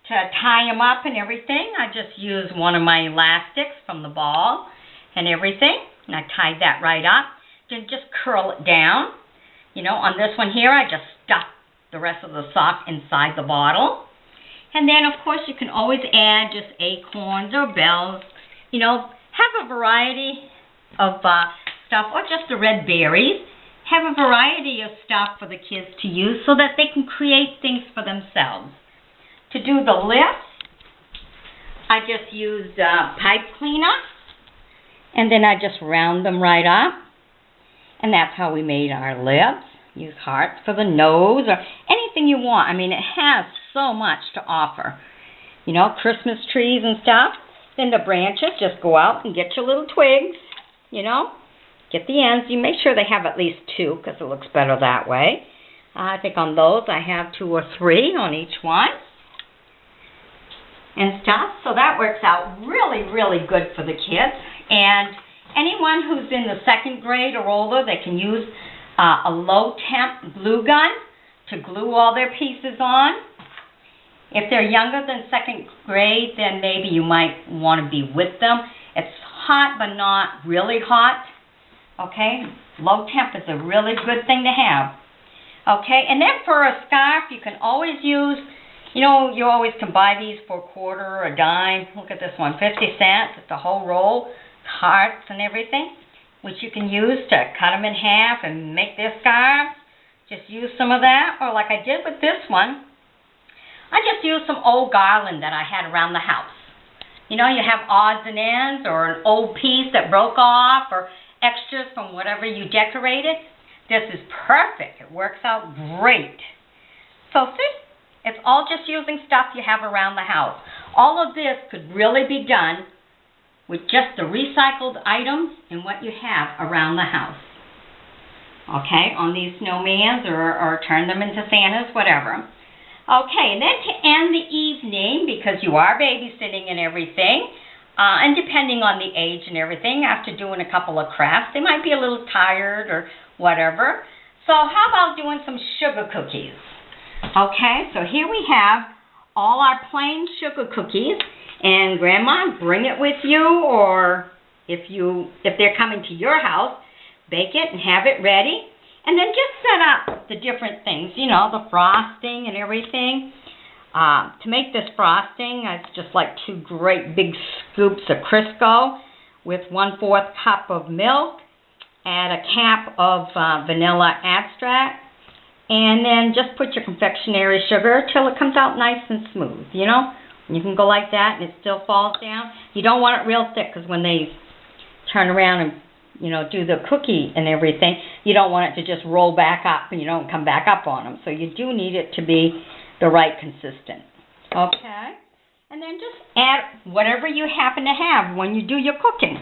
to tie them up and everything, I just use one of my elastics from the ball and everything. And I tied that right up. Then just curl it down. You know, on this one here, I just stuck the rest of the sock inside the bottle. And then of course you can always add just acorns or bells. You know, have a variety of stuff, or just the red berries. Have a variety of stuff for the kids to use so that they can create things for themselves. To do the lips, I just used pipe cleaner, and then I just round them right up. And that's how we made our lips. Use hearts for the nose, or anything you want. I mean, it has so much to offer. You know, Christmas trees and stuff. Then the branches, just go out and get your little twigs, you know. Get the ends. You make sure they have at least 2, because it looks better that way. I think on those I have 2 or 3 on each one. And stuff. So that works out really, really good for the kids. And anyone who's in the 2nd grade or older, they can use a low temp glue gun to glue all their pieces on. If they're younger than 2nd grade, then maybe you might want to be with them. It's hot, but not really hot. Okay, low temp is a really good thing to have. Okay, and then for a scarf, you can always use, you know, you always can buy these for a quarter or a dime. Look at this one, 50 cents. It's a whole roll, hearts and everything, which you can use to cut them in half and make their scarves. Just use some of that, or like I did with this one, I just used some old garland that I had around the house. You know, you have odds and ends or an old piece that broke off or extras from whatever you decorated. This is perfect. It works out great. So see, it's all just using stuff you have around the house. All of this could really be done with just the recycled items and what you have around the house. Okay, on these snowmans or turn them into Santas, whatever. Okay, and then to end the evening, because you are babysitting and everything, and depending on the age and everything, after doing a couple of crafts, they might be a little tired or whatever. So how about doing some sugar cookies? Okay, so here we have all our plain sugar cookies, and Grandma, bring it with you, or if they're coming to your house, bake it and have it ready. And then just set up the different things, you know, the frosting and everything. To make this frosting, it's just like 2 great big scoops of Crisco with 1/4 cup of milk, add a cap of vanilla extract, and then just put your confectionery sugar till it comes out nice and smooth, you know. You can go like that and it still falls down. You don't want it real thick because when they turn around and, you know, do the cookie and everything, you don't want it to just roll back up and you don't come back up on them. So you do need it to be the right consistent. Okay? And then just add whatever you happen to have when you do your cooking.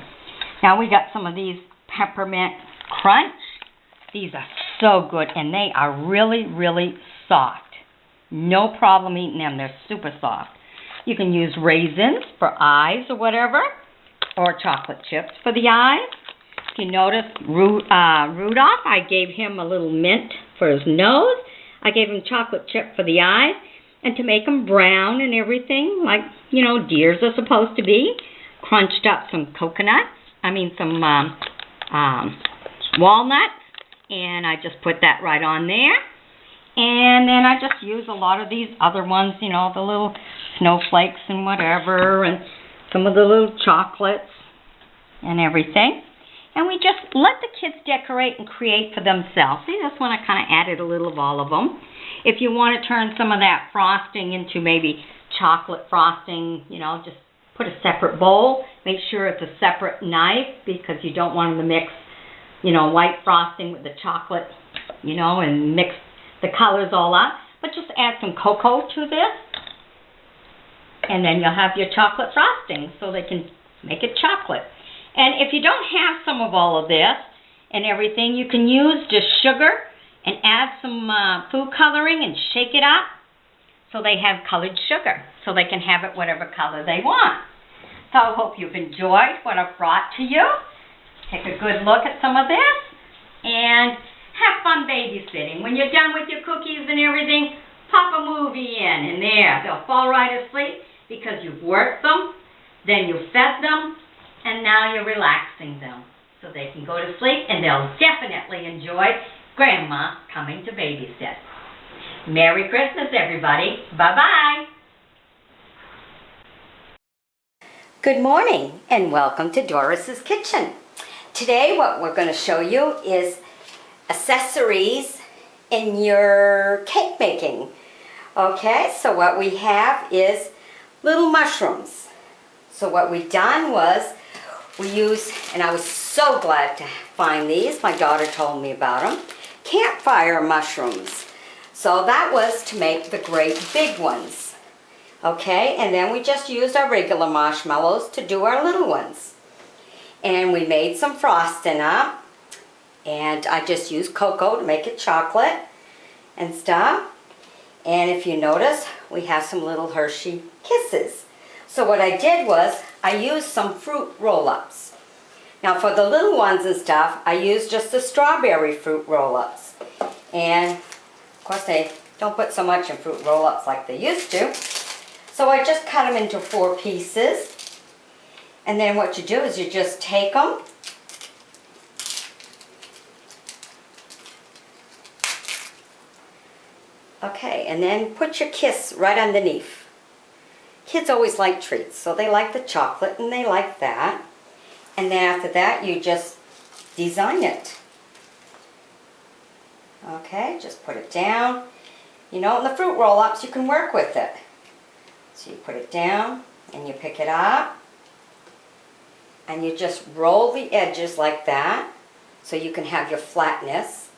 Now we got some of these peppermint crunch. These are so good and they are really, really soft. No problem eating them. They're super soft. You can use raisins for eyes or whatever, or chocolate chips for the eyes. If you notice, Rudolph, I gave him a little mint for his nose. I gave him chocolate chip for the eyes. And to make them brown and everything, like, you know, deers are supposed to be, crunched up some some walnuts. And I just put that right on there. And then I just use a lot of these other ones, you know, the little snowflakes and whatever, and some of the little chocolates and everything. And we just let the kids decorate and create for themselves. See, this one I kind of added a little of all of them. If you want to turn some of that frosting into maybe chocolate frosting, you know, just put a separate bowl. Make sure it's a separate knife because you don't want them to mix, you know, white frosting with the chocolate, you know, and mix the colors all up. But just add some cocoa to this. And then you'll have your chocolate frosting so they can make it chocolate. And if you don't have some of all of this and everything, you can use just sugar and add some food coloring and shake it up so they have colored sugar so they can have it whatever color they want. So I hope you've enjoyed what I've brought to you. Take a good look at some of this and have fun babysitting. When you're done with your cookies and everything, pop a movie in and there. They'll fall right asleep because you've worked them, then you fed them, and now you're relaxing them so they can go to sleep, and they'll definitely enjoy Grandma coming to babysit. Merry Christmas, everybody. Bye-bye. Good morning, and welcome to Doris's Kitchen. Today, what we're going to show you is accessories in your cake making. Okay, so what we have is little mushrooms. So what we've done was we used, and I was so glad to find these. My daughter told me about them. Campfire mushrooms. So that was to make the great big ones. Okay, and then we just used our regular marshmallows to do our little ones. And we made some frosting up. And I just used cocoa to make it chocolate and stuff. And if you notice, we have some little Hershey Kisses. So what I did was, I used some fruit roll-ups Now for the little ones and stuff, I use just the strawberry fruit roll-ups. And of course they don't put so much in fruit roll-ups like they used to. So I just cut them into 4 pieces. And then what you do is you just take them. Okay, and then put your kiss right underneath. Kids always like treats, so they like the chocolate and they like that. And then after that, you just design it. Okay, just put it down. You know, in the fruit roll-ups, you can work with it. So you put it down and you pick it up. And you just roll the edges like that so you can have your flatness.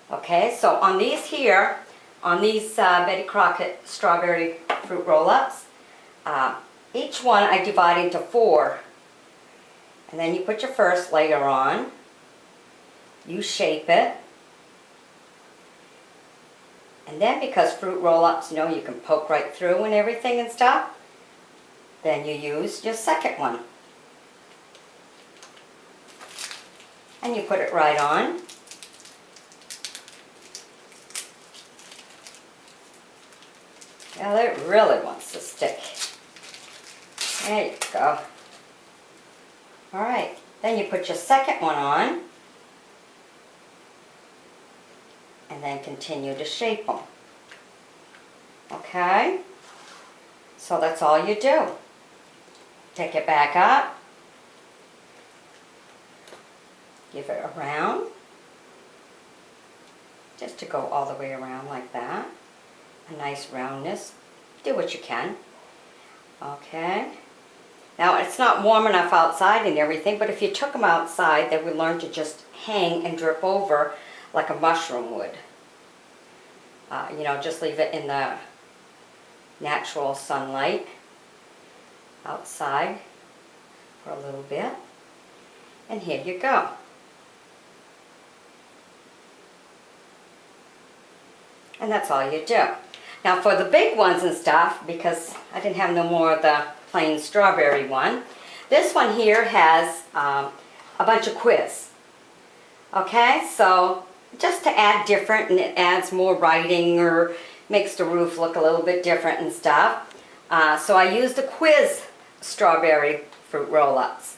Okay, so on these here, on these Betty Crockett strawberry fruit roll-ups, each one I divide into 4. And then you put your first layer on. You shape it. And then because fruit roll-ups, you know, you can poke right through and everything and stuff, then you use your second one. And you put it right on. Well, it really wants to stick. There you go. Alright, then you put your second one on. And then continue to shape them. Okay? So that's all you do. Take it back up. Give it a round. Just to go all the way around like that. A nice roundness. Do what you can. Okay. Now it's not warm enough outside and everything, but if you took them outside, they would learn to just hang and drip over like a mushroom would. You know, just leave it in the natural sunlight outside for a little bit. And here you go. And that's all you do. Now for the big ones and stuff, because I didn't have no more of the plain strawberry one, this one here has a bunch of quiz. Okay, so just to add different, and it adds more writing or makes the roof look a little bit different and stuff. So I used a quiz strawberry fruit roll-ups.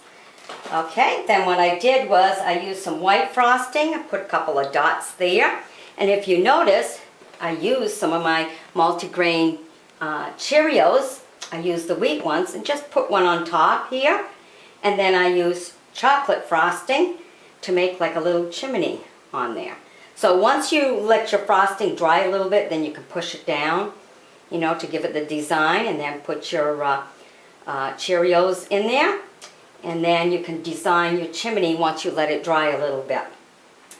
Okay, then what I did was I used some white frosting. I put a couple of dots there. And if you notice, I used some of my multigrain Cheerios. I used the wheat ones and just put one on top here. And then I used chocolate frosting to make like a little chimney on there. So once you let your frosting dry a little bit, then you can push it down, you know, to give it the design, and then put your Cheerios in there. And then you can design your chimney once you let it dry a little bit.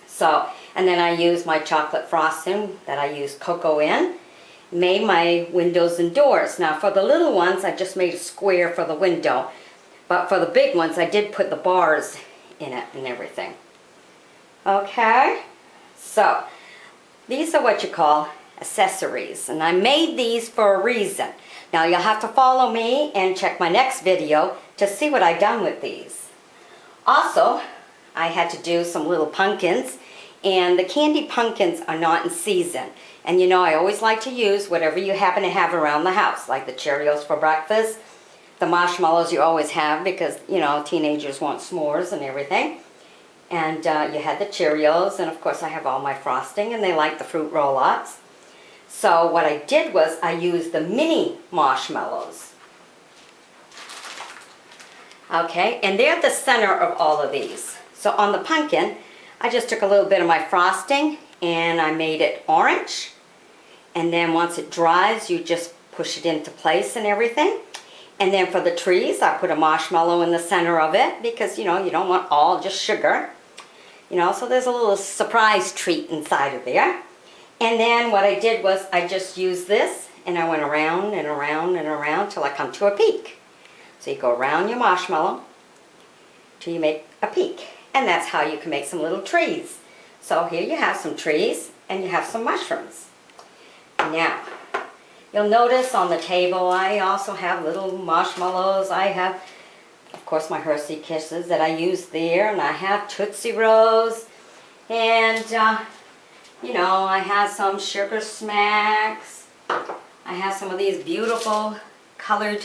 So, and then I use my chocolate frosting that I used cocoa in, made my windows and doors. Now for the little ones, I just made a square for the window. But for the big ones, I did put the bars in it and everything. Okay, so these are what you call accessories. And I made these for a reason. Now you'll have to follow me and check my next video to see what I've done with these. Also, I had to do some little pumpkins, and the candy pumpkins are not in season. And you know, I always like to use whatever you happen to have around the house, like the Cheerios for breakfast, the marshmallows you always have because, you know, teenagers want s'mores and everything. And you had the Cheerios, and of course I have all my frosting, and they like the fruit roll-ups. So what I did was I used the mini marshmallows. Okay, and they're the center of all of these. So on the pumpkin, I just took a little bit of my frosting and I made it orange. And then once it dries, you just push it into place and everything. And then for the trees, I put a marshmallow in the center of it because, you know, you don't want all just sugar. You know, so there's a little surprise treat inside of there. And then what I did was I just used this and I went around and around and around till I come to a peak. So you go around your marshmallow till you make a peak. And that's how you can make some little trees. So here you have some trees and you have some mushrooms. Now, you'll notice on the table I also have little marshmallows. I have course, my Hershey Kisses that I use there, and I have Tootsie Rolls, and you know, I have some Sugar Smacks. I have some of these beautiful colored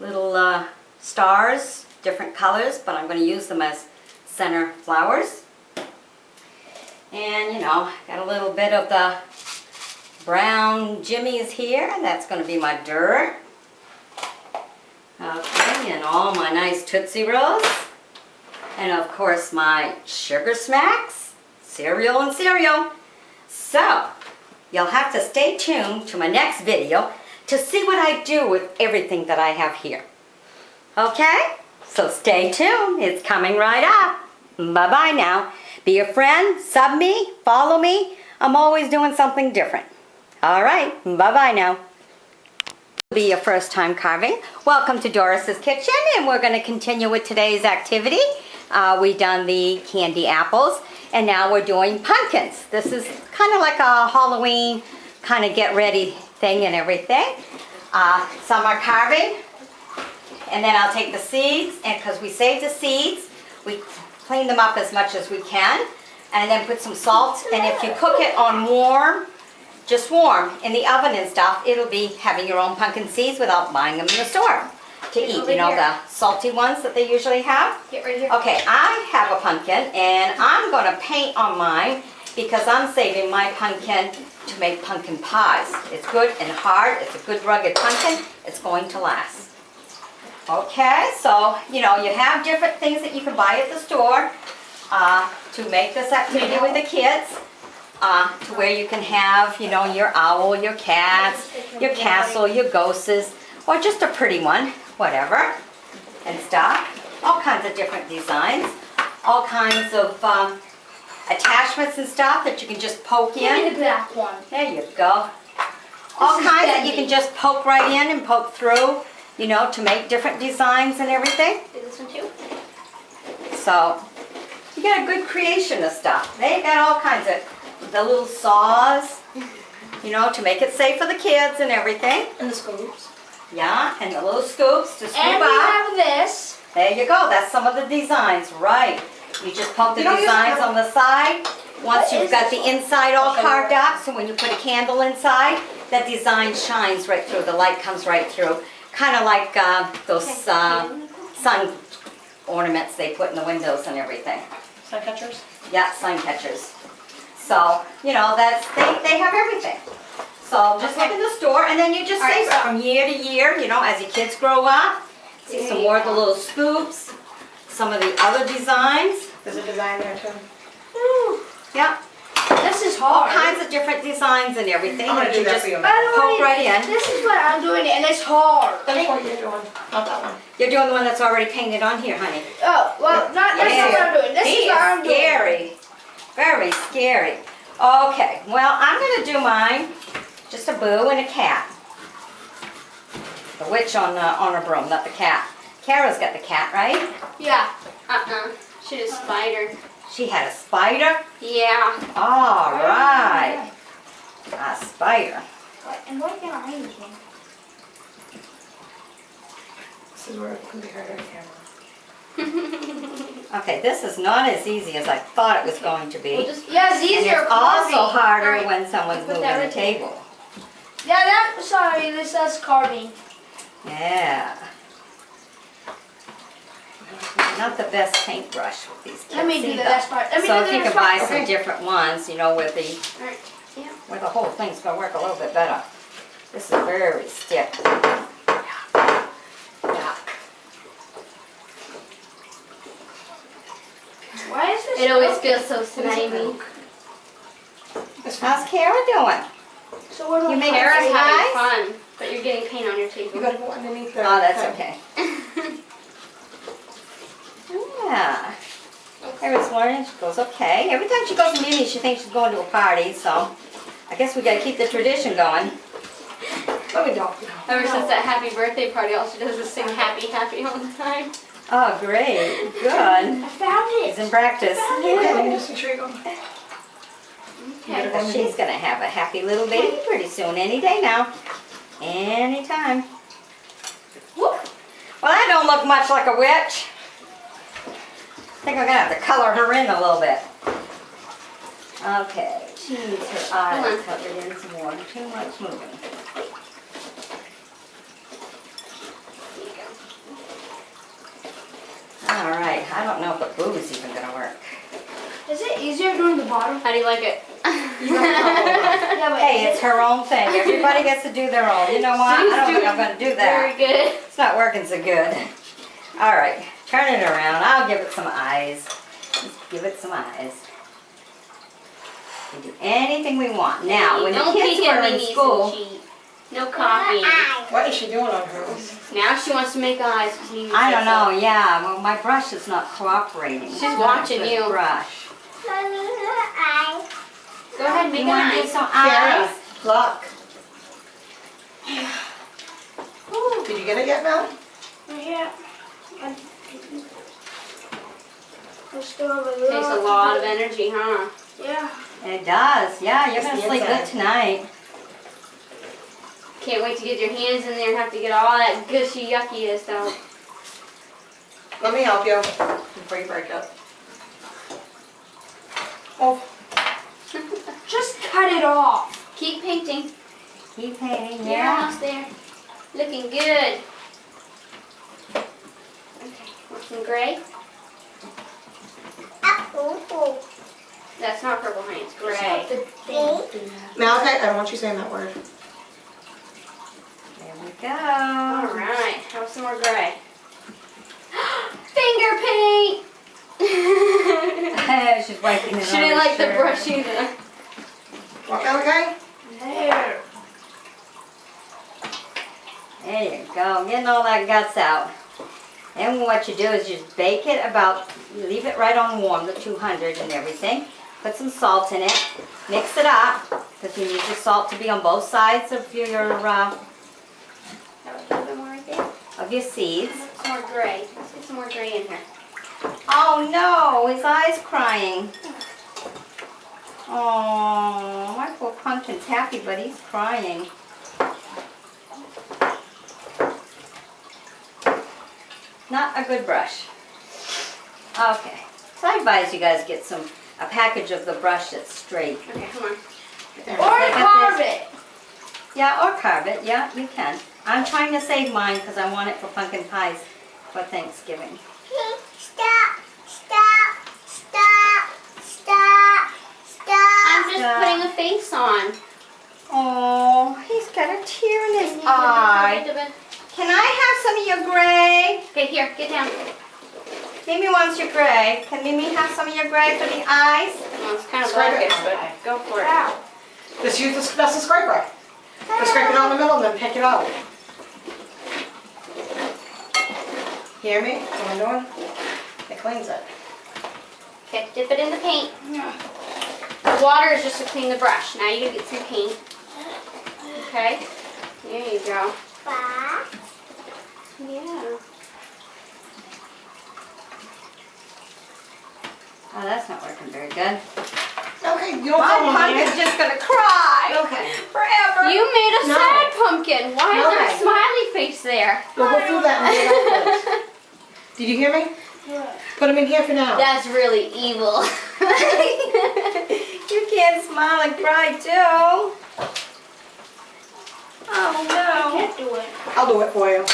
little stars, different colors, but I'm going to use them as center flowers. And you know, got a little bit of the brown jimmies here, and that's going to be my dirt. Okay, and all my nice Tootsie Rolls. And of course my Sugar Smacks, cereal and cereal. So, you'll have to stay tuned to my next video to see what I do with everything that I have here. Okay? So stay tuned. It's coming right up. Bye-bye now. Be a friend, sub me, follow me. I'm always doing something different. All right, bye-bye now. Be your first time carving. Welcome to Doris's Kitchen, and we're going to continue with today's activity. We've done the candy apples, and now we're doing pumpkins. This is kind of like a Halloween kind of get ready thing and everything. Some are carving, and then I'll take the seeds, and because we save the seeds, we clean them up as much as we can, and then put some salt, and if you cook it on warm, just warm, in the oven and stuff, it'll be having your own pumpkin seeds without buying them in the store to eat. You know, the salty ones that they usually have. Get right here. Okay, I have a pumpkin, and I'm going to paint on mine because I'm saving my pumpkin to make pumpkin pies. It's good and hard. It's a good rugged pumpkin. It's going to last. Okay, so, you know, you have different things that you can buy at the store to make this activity with the kids. To where you can have, you know, your owl, your cats, your castle, your ghosts, or just a pretty one, whatever, and stuff. All kinds of different designs, all kinds of attachments and stuff that you can just poke in. Give me the black one. There you go. All kinds that you can just poke right in and poke through, you know, to make different designs and everything. Do this one too. So, you got a good creation of stuff. They got all kinds of the little saws, you know, to make it safe for the kids and everything. And the scoops. Yeah, and the little scoops to scoop And we up. have this. There you go. That's some of the designs, right. You just poke the designs on the side. Once you've got the inside all carved up, so when you put a candle inside, that design shines right through. The light comes right through. Kind of like those sun ornaments they put in the windows and everything. Sun catchers? Yeah, sun catchers. So, you know, they have everything. So just look in the store, and then you just save it from year to year, you know, as your kids grow up. See some more of the little scoops, some of the other designs. There's a design there too. Yeah. This is All hard. kinds of different designs and everything. I'm gonna that do you that just for you. poke right in. This is what I'm doing, and it's hard. That's what you're doing, not that one. You're doing the one that's already painted on here, honey. Oh, well, that's not what I'm doing. This is what I'm doing. Scary. Very scary. Okay, well, I'm going to do mine. Just a boo and a cat. The witch on a broom, not the cat. Kara's got the cat, right? Yeah. She did a spider. She had a spider? Yeah. All right. A spider. And what can I use? This is where it can be heard on camera. Okay, this is not as easy as I thought it was going to be. Yeah, it's And easier. it's also harder Alright, when someone's put moving that the right there. table. Yeah, sorry, this says carving. Yeah. Not the best paintbrush with these kids. Let me do the either. best part. Let me So do if the you best can buy part. some different ones, you know, where the Alright. Yeah. where the whole thing's gonna work a little bit better. This is very stiff. Yuck. Why is this? It always feels so slimy. How's Kara doing? So what do You I made do? Kara's You're pies? having fun, but you're getting paint on your table. You gotta go underneath there. Oh, that's okay. Yeah. Kara's learning. She goes okay. Every time she goes to Mimi, she thinks she's going to a party. So I guess we gotta keep the tradition going. Let me go. Ever since that happy birthday party, all she does is sing happy, happy all the time. Oh, great. Good. I found She's it. in practice. Let me just make sure you go. Okay. She's gonna have a happy little baby pretty soon. Any day now. Anytime. Well, that don't look much like a witch. I think I'm gonna have to color her in a little bit. Okay, she needs her eyes covered in some more. Too much moving. All right, I don't know if the blue is even gonna work. Is it easier doing the bottom? How do you like it? Yeah, but Hey, it's her own thing. Everybody gets to do their own. You know what? I don't think I'm gonna do that. Very good. It's not working so good. All right, turn it around. I'll give it some eyes. Just give it some eyes. We do anything we want. Now, when the Don't kids peek at were in Mimi's school, and cheat. No copying. what is she doing on hers? Now she wants to make eyes. I don't know. Yeah, well, my brush is not cooperating. She's watching Good you. Brush. Go ahead, make You want to do eyes. some Sarah, eyes? look. Did you get it yet, Mel? Yeah. Takes a lot of energy, huh? Yeah. It does. Yeah, you're Just gonna the sleep inside. good tonight. Can't wait to get your hands in there and have to get all that gushy yuckiness out. Let me help you before you break it. Oh, Just cut it off. Keep painting. Keep painting. You're Yeah. almost there. Looking good. Okay, want some gray? That's not purple, honey. It's gray. Malachi, I don't want you saying that word. There we All go. right. How about some more gray? Finger paint. She's wiping it She on didn't her like the shirt. brush either. What, Malachi? There. There you go, getting all that guts out. And what you do is you just bake it about, you leave it right on warm, the 200 and everything. Put some salt in it, mix it up, because you need your salt to be on both sides of your Have a little bit more right there. seeds. Some more gray. Let's get some more gray in here. Oh no, his eye's crying. Oh, my poor pumpkin's happy, but he's crying. Not a good brush. Okay, so I advise you guys get a package of the brush that's straight. Okay, come on. Or carve it. Yeah, or carve it. Yeah, you can. I'm trying to save mine because I want it for pumpkin pies for Thanksgiving. I'm just putting a face on. Oh, he's got a tear in his eye. Can I have some of your gray? Okay, here, get down. Mimi wants your gray. Can Mimi have some of your gray for the eyes? Well, it's kind of Scrape it. blackish, but go for it. Just use the, that's the scraper. Just scrape it down the middle and then pick it out. Hear me? What I'm doing? It cleans it. Okay, dip it in the paint. The water is just to clean the brush. Now you get some paint. Okay, there you go. Yeah. Oh, that's not working very good. Okay, you don't My come on pumpkin's here. just gonna cry Okay. forever. You made a No. sad pumpkin. Why is there Okay. a smiley face there? We'll go through that and do it afterwards. Did you hear me? Put them in here for now. That's really evil. You can't smile and cry too. Oh no. do it. I'll do it for you.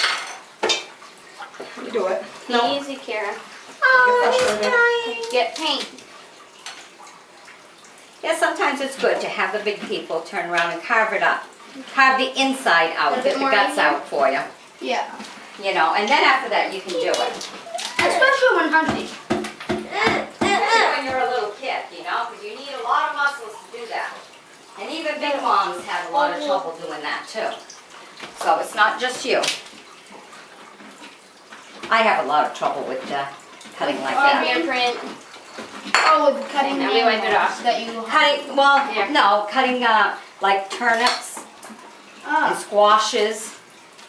You do it. No. Easy, Kara. Oh, Get he's frustrated. crying. Get paint. Yeah, sometimes it's good to have the big people turn around and carve it up. Carve the inside out, A bit get the more guts in here? out for you. Yeah. You know, and then after that you can do it. Especially when hunting. Especially when you're a little kid, you know, because you need a lot of muscles to do that. And even big moms have a lot of trouble doing that too. So it's not just you. I have a lot of trouble with cutting like that. Handprint. Oh, with cutting Now we wipe it off. that you. Cutting, well, Yeah. no, cutting like turnips and squashes,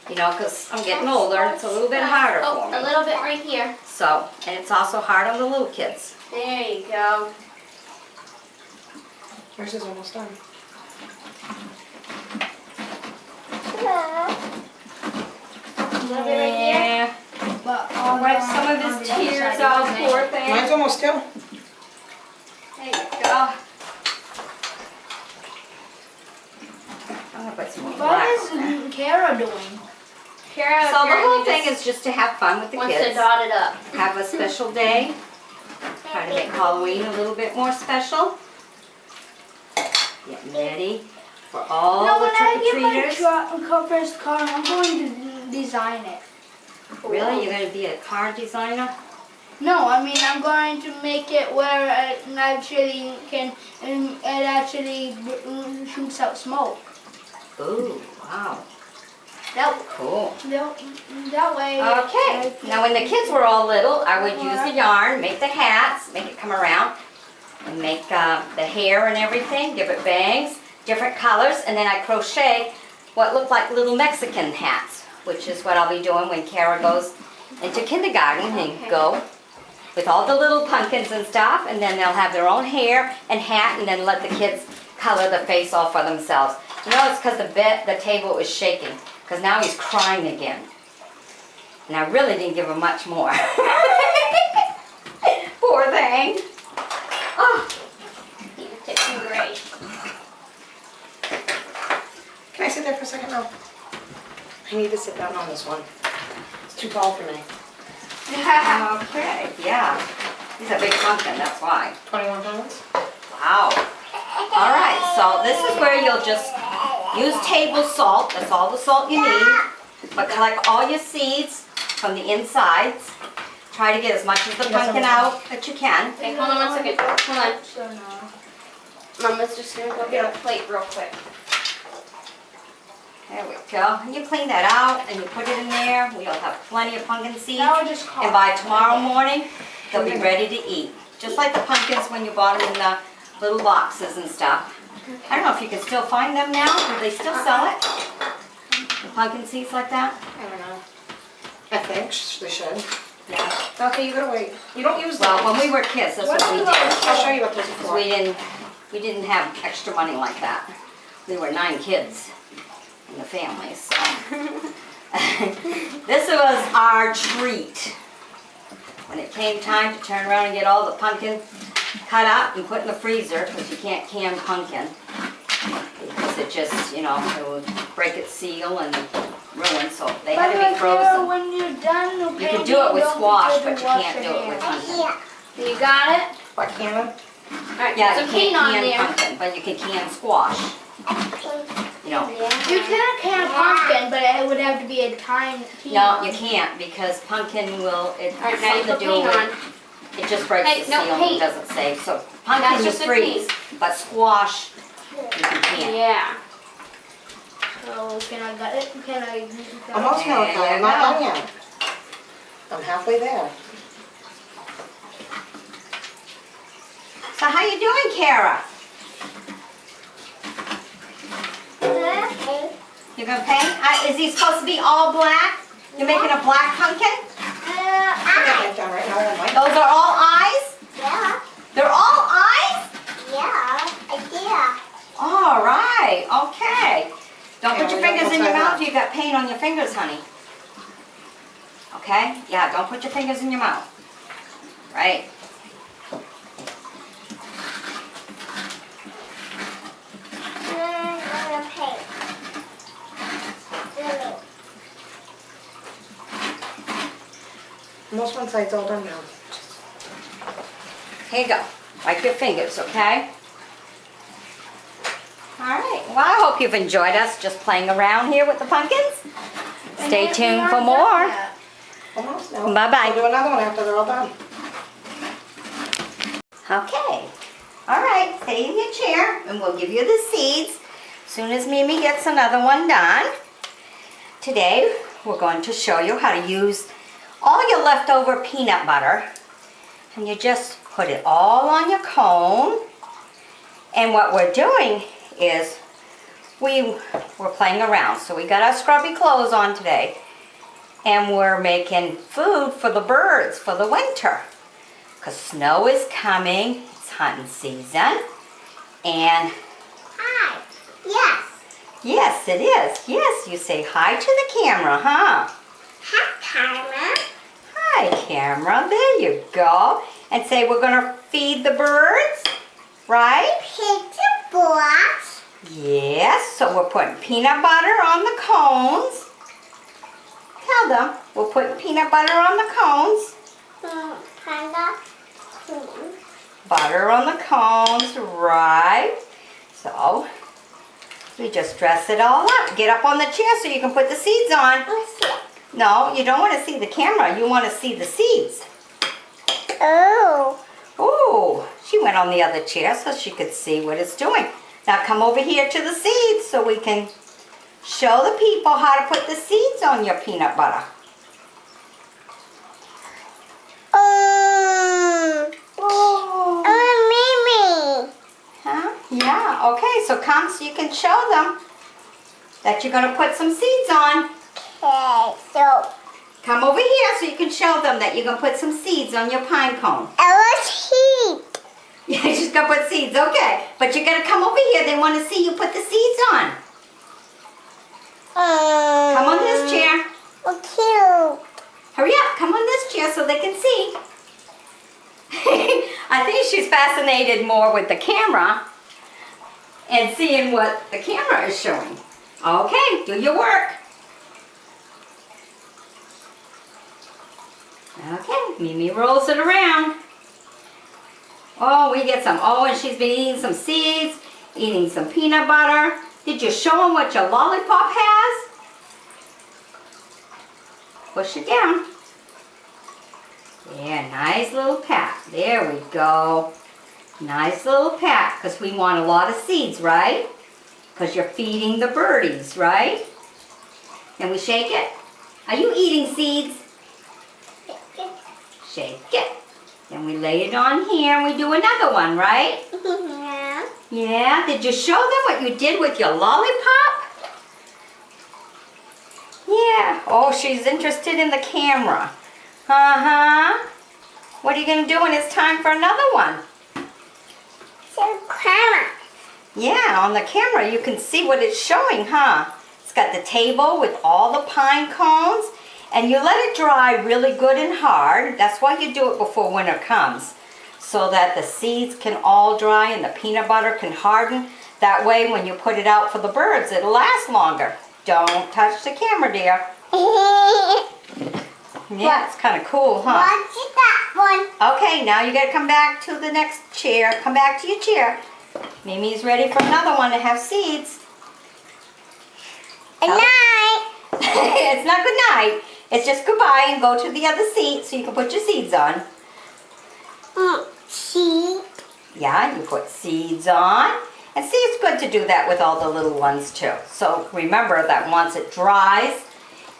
you know, because I'm getting older and it's a little bit harder for Oh, a me. little bit right here. So, and it's also hard on the little kids. There you go. Yours is almost done. A little bit right here. But ears out, poor thing. Mine's almost due. There you go. I'm gonna put some more What black is on there. Kara doing? Kara, So the whole apparently thing just is just to have fun with the wants to kids. dot it up. Have a special day. Try to make Halloween a little bit more special. Getting ready for all No, the when I trick-or-treaters. get my first car, I'm going to design it. Really? You're going to be a car designer? No, I mean I'm going to make it where it actually can, it actually shoots out smoke. Ooh, wow. That, Cool. that way. Okay. Now when the kids were all little, I would use the yarn, make the hats, make it come around, and make the hair and everything, give it bangs, different colors, and then I crochet what looked like little Mexican hats, which is what I'll be doing when Kara goes into kindergarten and go with all the little pumpkins and stuff, and then they'll have their own hair and hat, and then let the kids color the face all for themselves. You know, it's because the table is shaking, because now he's crying again. And I really didn't give him much more. Poor thing. Oh. You did great. Can I sit there for a second now? I need to sit down on this one. It's too tall for me. Okay, yeah. He's a big pumpkin, that's why. 21 pounds? Wow. All right, so this is where you'll just use table salt. That's all the salt you need. But collect all your seeds from the insides. Try to get as much of the pumpkin out that you can. Okay, hold on 1 second. Hold on. So no. Mama's just gonna go get a plate real quick. There we go. And you clean that out and you put it in there. We'll have plenty of pumpkin seeds. Now I just call. And by tomorrow morning, they'll be ready to eat. Just like the pumpkins when you bought them in the little boxes and stuff. I don't know if you can still find them now. Do they still sell it? The pumpkin seeds like that? I don't know. I think they should. Yeah. Okay, you gotta wait. You don't use Well, them. when we were kids, that's what we did. I'll show you what those are 'Cause for. we didn't have extra money like that. We were 9 kids in the family, so. This was our treat. When it came time to turn around and get all the pumpkin cut up and put in the freezer, because you can't can pumpkin. Because it just, you know, it would break its seal and ruin, so they had to be frozen. When you're done, You can do it with squash, but you can't do it with pumpkin. You got it? What cannon? Alright, Yeah, put you some paint can't on can there. pumpkin, but you can can squash. You know, You can pumpkin, but it would have to be a time. no, you can't, because pumpkin will, it Alright, has now you something to put do paint on. with, it just breaks Hey, the no, seal and paint. it doesn't save. So That's pumpkin you just the freeze, but squash, you can. Yeah. So can I gut it? Can I? Almost now, I'm not done yet. I'm halfway there. So how you doing, Kara? You're gonna paint? Is he supposed to be all black? You're making a black pumpkin? I got that done right now. I might. Those are all eyes? Yeah, They're all eyes? yeah. All right, okay. Don't put your Yeah, fingers in your we'll try mouth, that. you've got paint on your fingers, honey. Okay? Yeah, don't put your fingers in your mouth. Right? I'm gonna paint. Most one side's all done now. Here you go. Wipe your fingers, okay? All right. Well, I hope you've enjoyed us just playing around here with the pumpkins. Stay tuned for more. Almost now. Bye-bye. We'll do another one after they're all done. Okay. All right. Stay in your chair, and we'll give you the seeds as soon as Mimi gets another one done. Today, we're going to show you how to use all your leftover peanut butter, and you just put it all on your cone. And what we're doing is we're playing around. So we got our scrubby clothes on today, and we're making food for the birds for the winter. Because snow is coming, it's hunting season, and Hi. Yes. yes, it is. Yes, you say hi to the camera, huh? Hi, Karma. Hi, camera. There you go. And say we're going to feed the birds, right? Pizza box. Yes, so we're putting peanut butter on the cones. Tell them, we're putting peanut butter on the cones. Panda. Butter on the cones, right? So, we just dress it all up. Get up on the chair so you can put the seeds on. No, you don't want to see the camera. You want to see the seeds. Oh. Oh, she went on the other chair so she could see what it's doing. Now come over here to the seeds so we can show the people how to put the seeds on your peanut butter. Mimi. Huh? Yeah, okay, so come so you can show them that you're going to put some seeds on. Okay, so Come over here so you can show them that you're going to put some seeds on your pine cone. I was heat. Yeah, she's going to put seeds, okay. But you're going to come over here. They want to see you put the seeds on. Come on this chair. Oh, cute. Hurry up, come on this chair so they can see. I think she's fascinated more with the camera and seeing what the camera is showing. Okay, do your work. Okay, Mimi rolls it around. Oh, we get some. Oh, and she's been eating some seeds, eating some peanut butter. Did you show them what your lollipop has? Push it down. Yeah, nice little pat. There we go. Nice little pat, because we want a lot of seeds, right? Because you're feeding the birdies, right? Can we shake it? Are you eating seeds? Shake it. Then we lay it on here and we do another one, right? Yeah. Yeah, did you show them what you did with your lollipop? Yeah. Oh, she's interested in the camera. Uh-huh. What are you going to do when it's time for another one? So camera. Yeah, on the camera you can see what it's showing, huh? It's got the table with all the pine cones, and you let it dry really good and hard. That's why you do it before winter comes, so that the seeds can all dry and the peanut butter can harden. That way when you put it out for the birds, it'll last longer. Don't touch the camera, dear. Yeah, it's kind of cool, huh? Watch that one. Okay, now you gotta come back to the next chair. Come back to your chair. Mimi's ready for another one to have seeds. Good night. It's not good night. It's just goodbye and go to the other seat so you can put your seeds on. Seed. Yeah, you put seeds on. And see, it's good to do that with all the little ones too. So remember that once it dries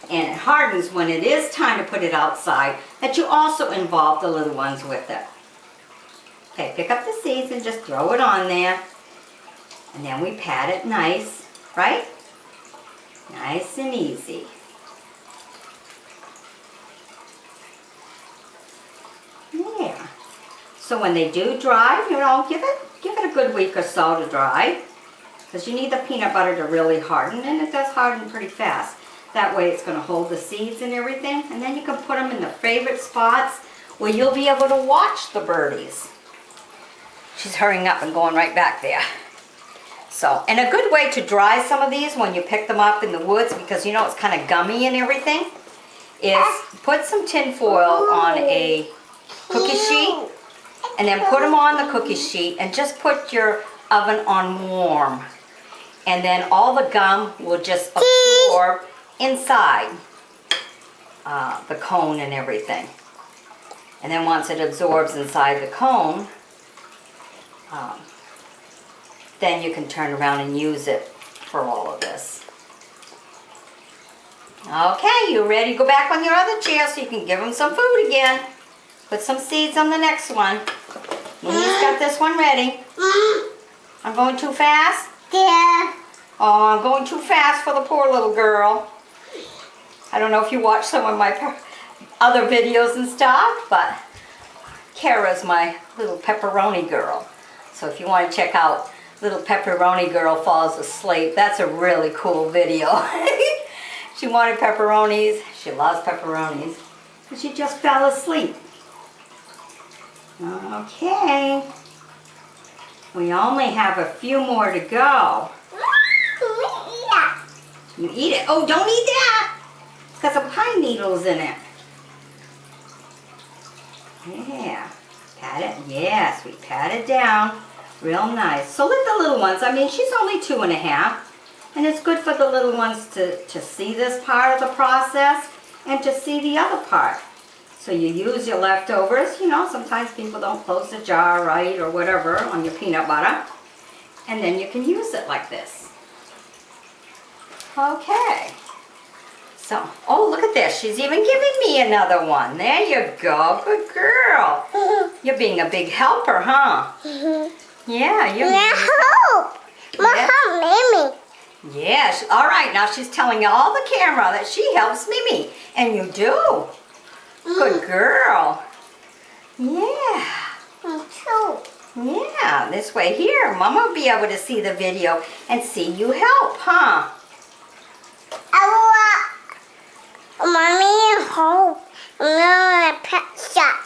and it hardens, when it is time to put it outside, that you also involve the little ones with it. Okay, pick up the seeds and just throw it on there. And then we pat it nice, right? Nice and easy. Yeah. So when they do dry, you know, give it a good week or so to dry, because you need the peanut butter to really harden, and it does harden pretty fast. That way it's going to hold the seeds and everything, and then you can put them in the favorite spots where you'll be able to watch the birdies. She's hurrying up and going right back there. So, and a good way to dry some of these when you pick them up in the woods, because you know it's kind of gummy and everything, is put some tin foil on a cookie sheet, and then put them on the cookie sheet and just put your oven on warm. And then all the gum will just absorb inside the cone and everything. And then once it absorbs inside the cone, then you can turn around and use it for all of this. Okay, you ready to go back on your other chair so you can give them some food again? Put some seeds on the next one. Mimi's got this one ready. I'm going too fast? Yeah. Oh, I'm going too fast for the poor little girl. I don't know if you watch some of my other videos and stuff, but Kara's my little pepperoni girl. So if you want to check out Little Pepperoni Girl Falls Asleep, that's a really cool video. She wanted pepperonis. She loves pepperonis. She just fell asleep. Okay. We only have a few more to go. You eat it. Oh, don't eat that. It's got some pine needles in it. Yeah. Pat it. Yes, we pat it down. Real nice. So let the little ones, I mean, she's only 2½. And it's good for the little ones to see this part of the process and to see the other part. So you use your leftovers. You know, sometimes people don't close the jar right or whatever on your peanut butter. And then you can use it like this. Okay. So, oh, look at this. She's even giving me another one. There you go. Good girl. You're being a big helper, huh? Yeah, you're... Yes. All right, now she's telling all the camera that she helps Mimi. And you do. Good girl. Yeah. Yeah, this way here. Mama will be able to see the video and see you help, huh? Mommy home. No, pet shop.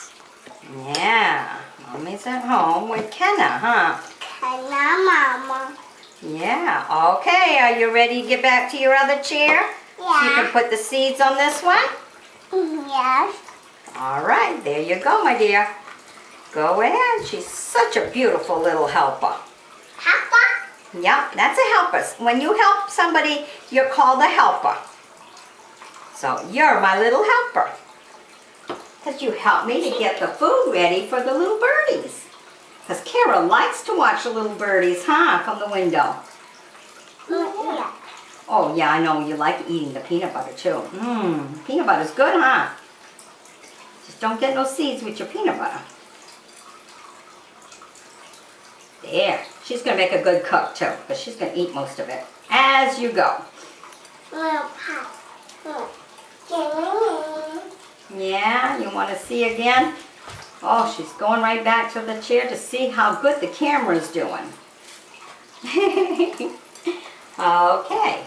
Yeah, Mommy's at home with Kenna, huh? Hello, Mama. Yeah, okay. Are you ready to get back to your other chair? So you can put the seeds on this one? Yes. All right, there you go, my dear. Go ahead. She's such a beautiful little helper. Papa. Yep, that's a helper. When you help somebody, you're called a helper. So you're my little helper. Because you help me to get the food ready for the little birdies. Because Kara likes to watch the little birdies, huh, from the window. Yeah. Oh, yeah, I know. You like eating the peanut butter, too. Mmm, peanut butter's good, huh? Just don't get no seeds with your peanut butter. There. She's going to make a good cook, too, because she's going to eat most of it. As you go. Yeah, you want to see again? Oh, she's going right back to the chair to see how good the camera's doing. Okay.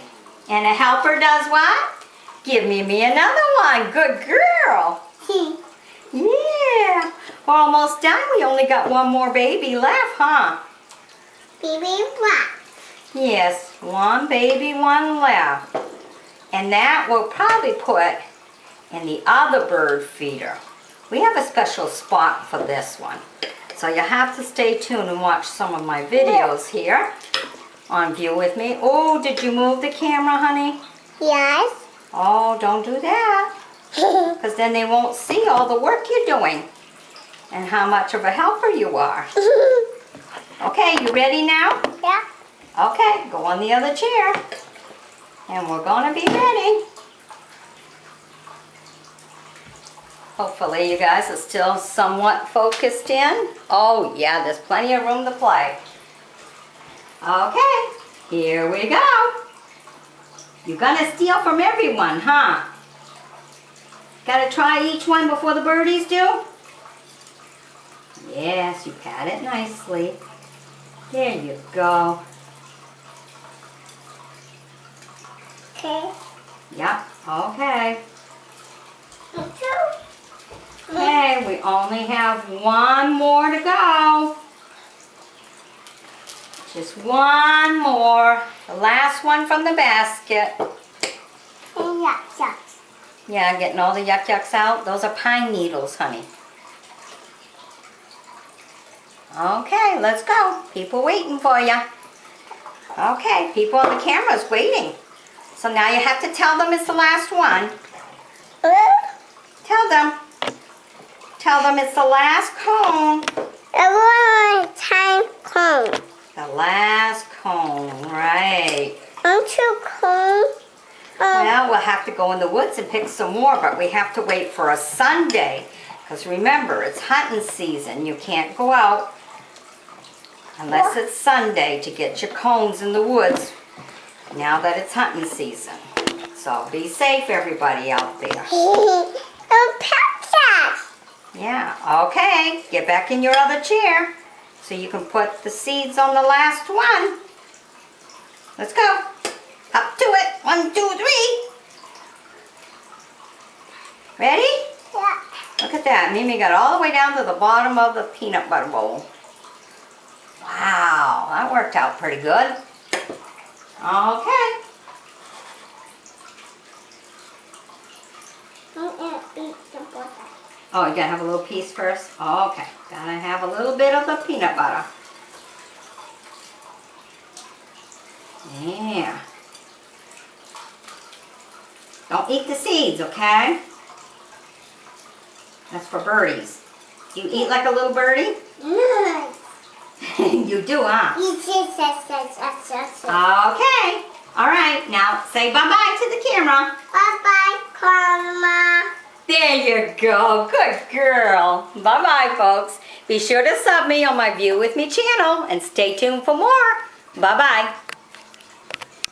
And a helper does what? Give me another one. Good girl. Yeah. We're almost done. We only got one more baby left, huh? Baby black. Yes, one baby, one left. And that we'll probably put in the other bird feeder. We have a special spot for this one. So you have to stay tuned and watch some of my videos here on View With Me. Oh, did you move the camera, honey? Yes. Oh, don't do that. Because then they won't see all the work you're doing and how much of a helper you are. Okay, you ready now? Yeah. Okay, go on the other chair. And we're going to be ready. Hopefully you guys are still somewhat focused in. Oh yeah, there's plenty of room to play. Okay, here we go. You're gonna steal from everyone, huh? Gotta try each one before the birdies do? Yes, you pat it nicely. There you go. Okay. Yep, okay. Okay, we only have one more to go. Just one more. The last one from the basket. Yuck. Yeah, getting all the yucks out. Those are pine needles, honey. Okay, let's go. People waiting for you. Okay, people on the camera's waiting. So now you have to tell them it's the last one. Tell them. Tell them it's the last cone. Time cone. The last cone, right. Aren't you cone? Well, we'll have to go in the woods and pick some more, but we have to wait for a Sunday. Because remember, it's hunting season. You can't go out unless it's Sunday to get your cones in the woods now that it's hunting season. So be safe, everybody out there. Yeah, okay. Get back in your other chair so you can put the seeds on the last one. Let's go. Up to it. 1, 2, 3. Ready? Yeah. Look at that. Mimi got all the way down to the bottom of the peanut butter bowl. Wow, that worked out pretty good. Okay. Oh, you gotta have a little piece first? Okay, gotta have a little bit of the peanut butter. Yeah. Don't eat the seeds, okay? That's for birdies. You eat like a little birdie? You do, huh? Okay. All right, now say bye-bye to the camera. Bye-bye, Grandma. There you go. Good girl. Bye-bye, folks. Be sure to sub me on my View With Me channel and stay tuned for more. Bye-bye.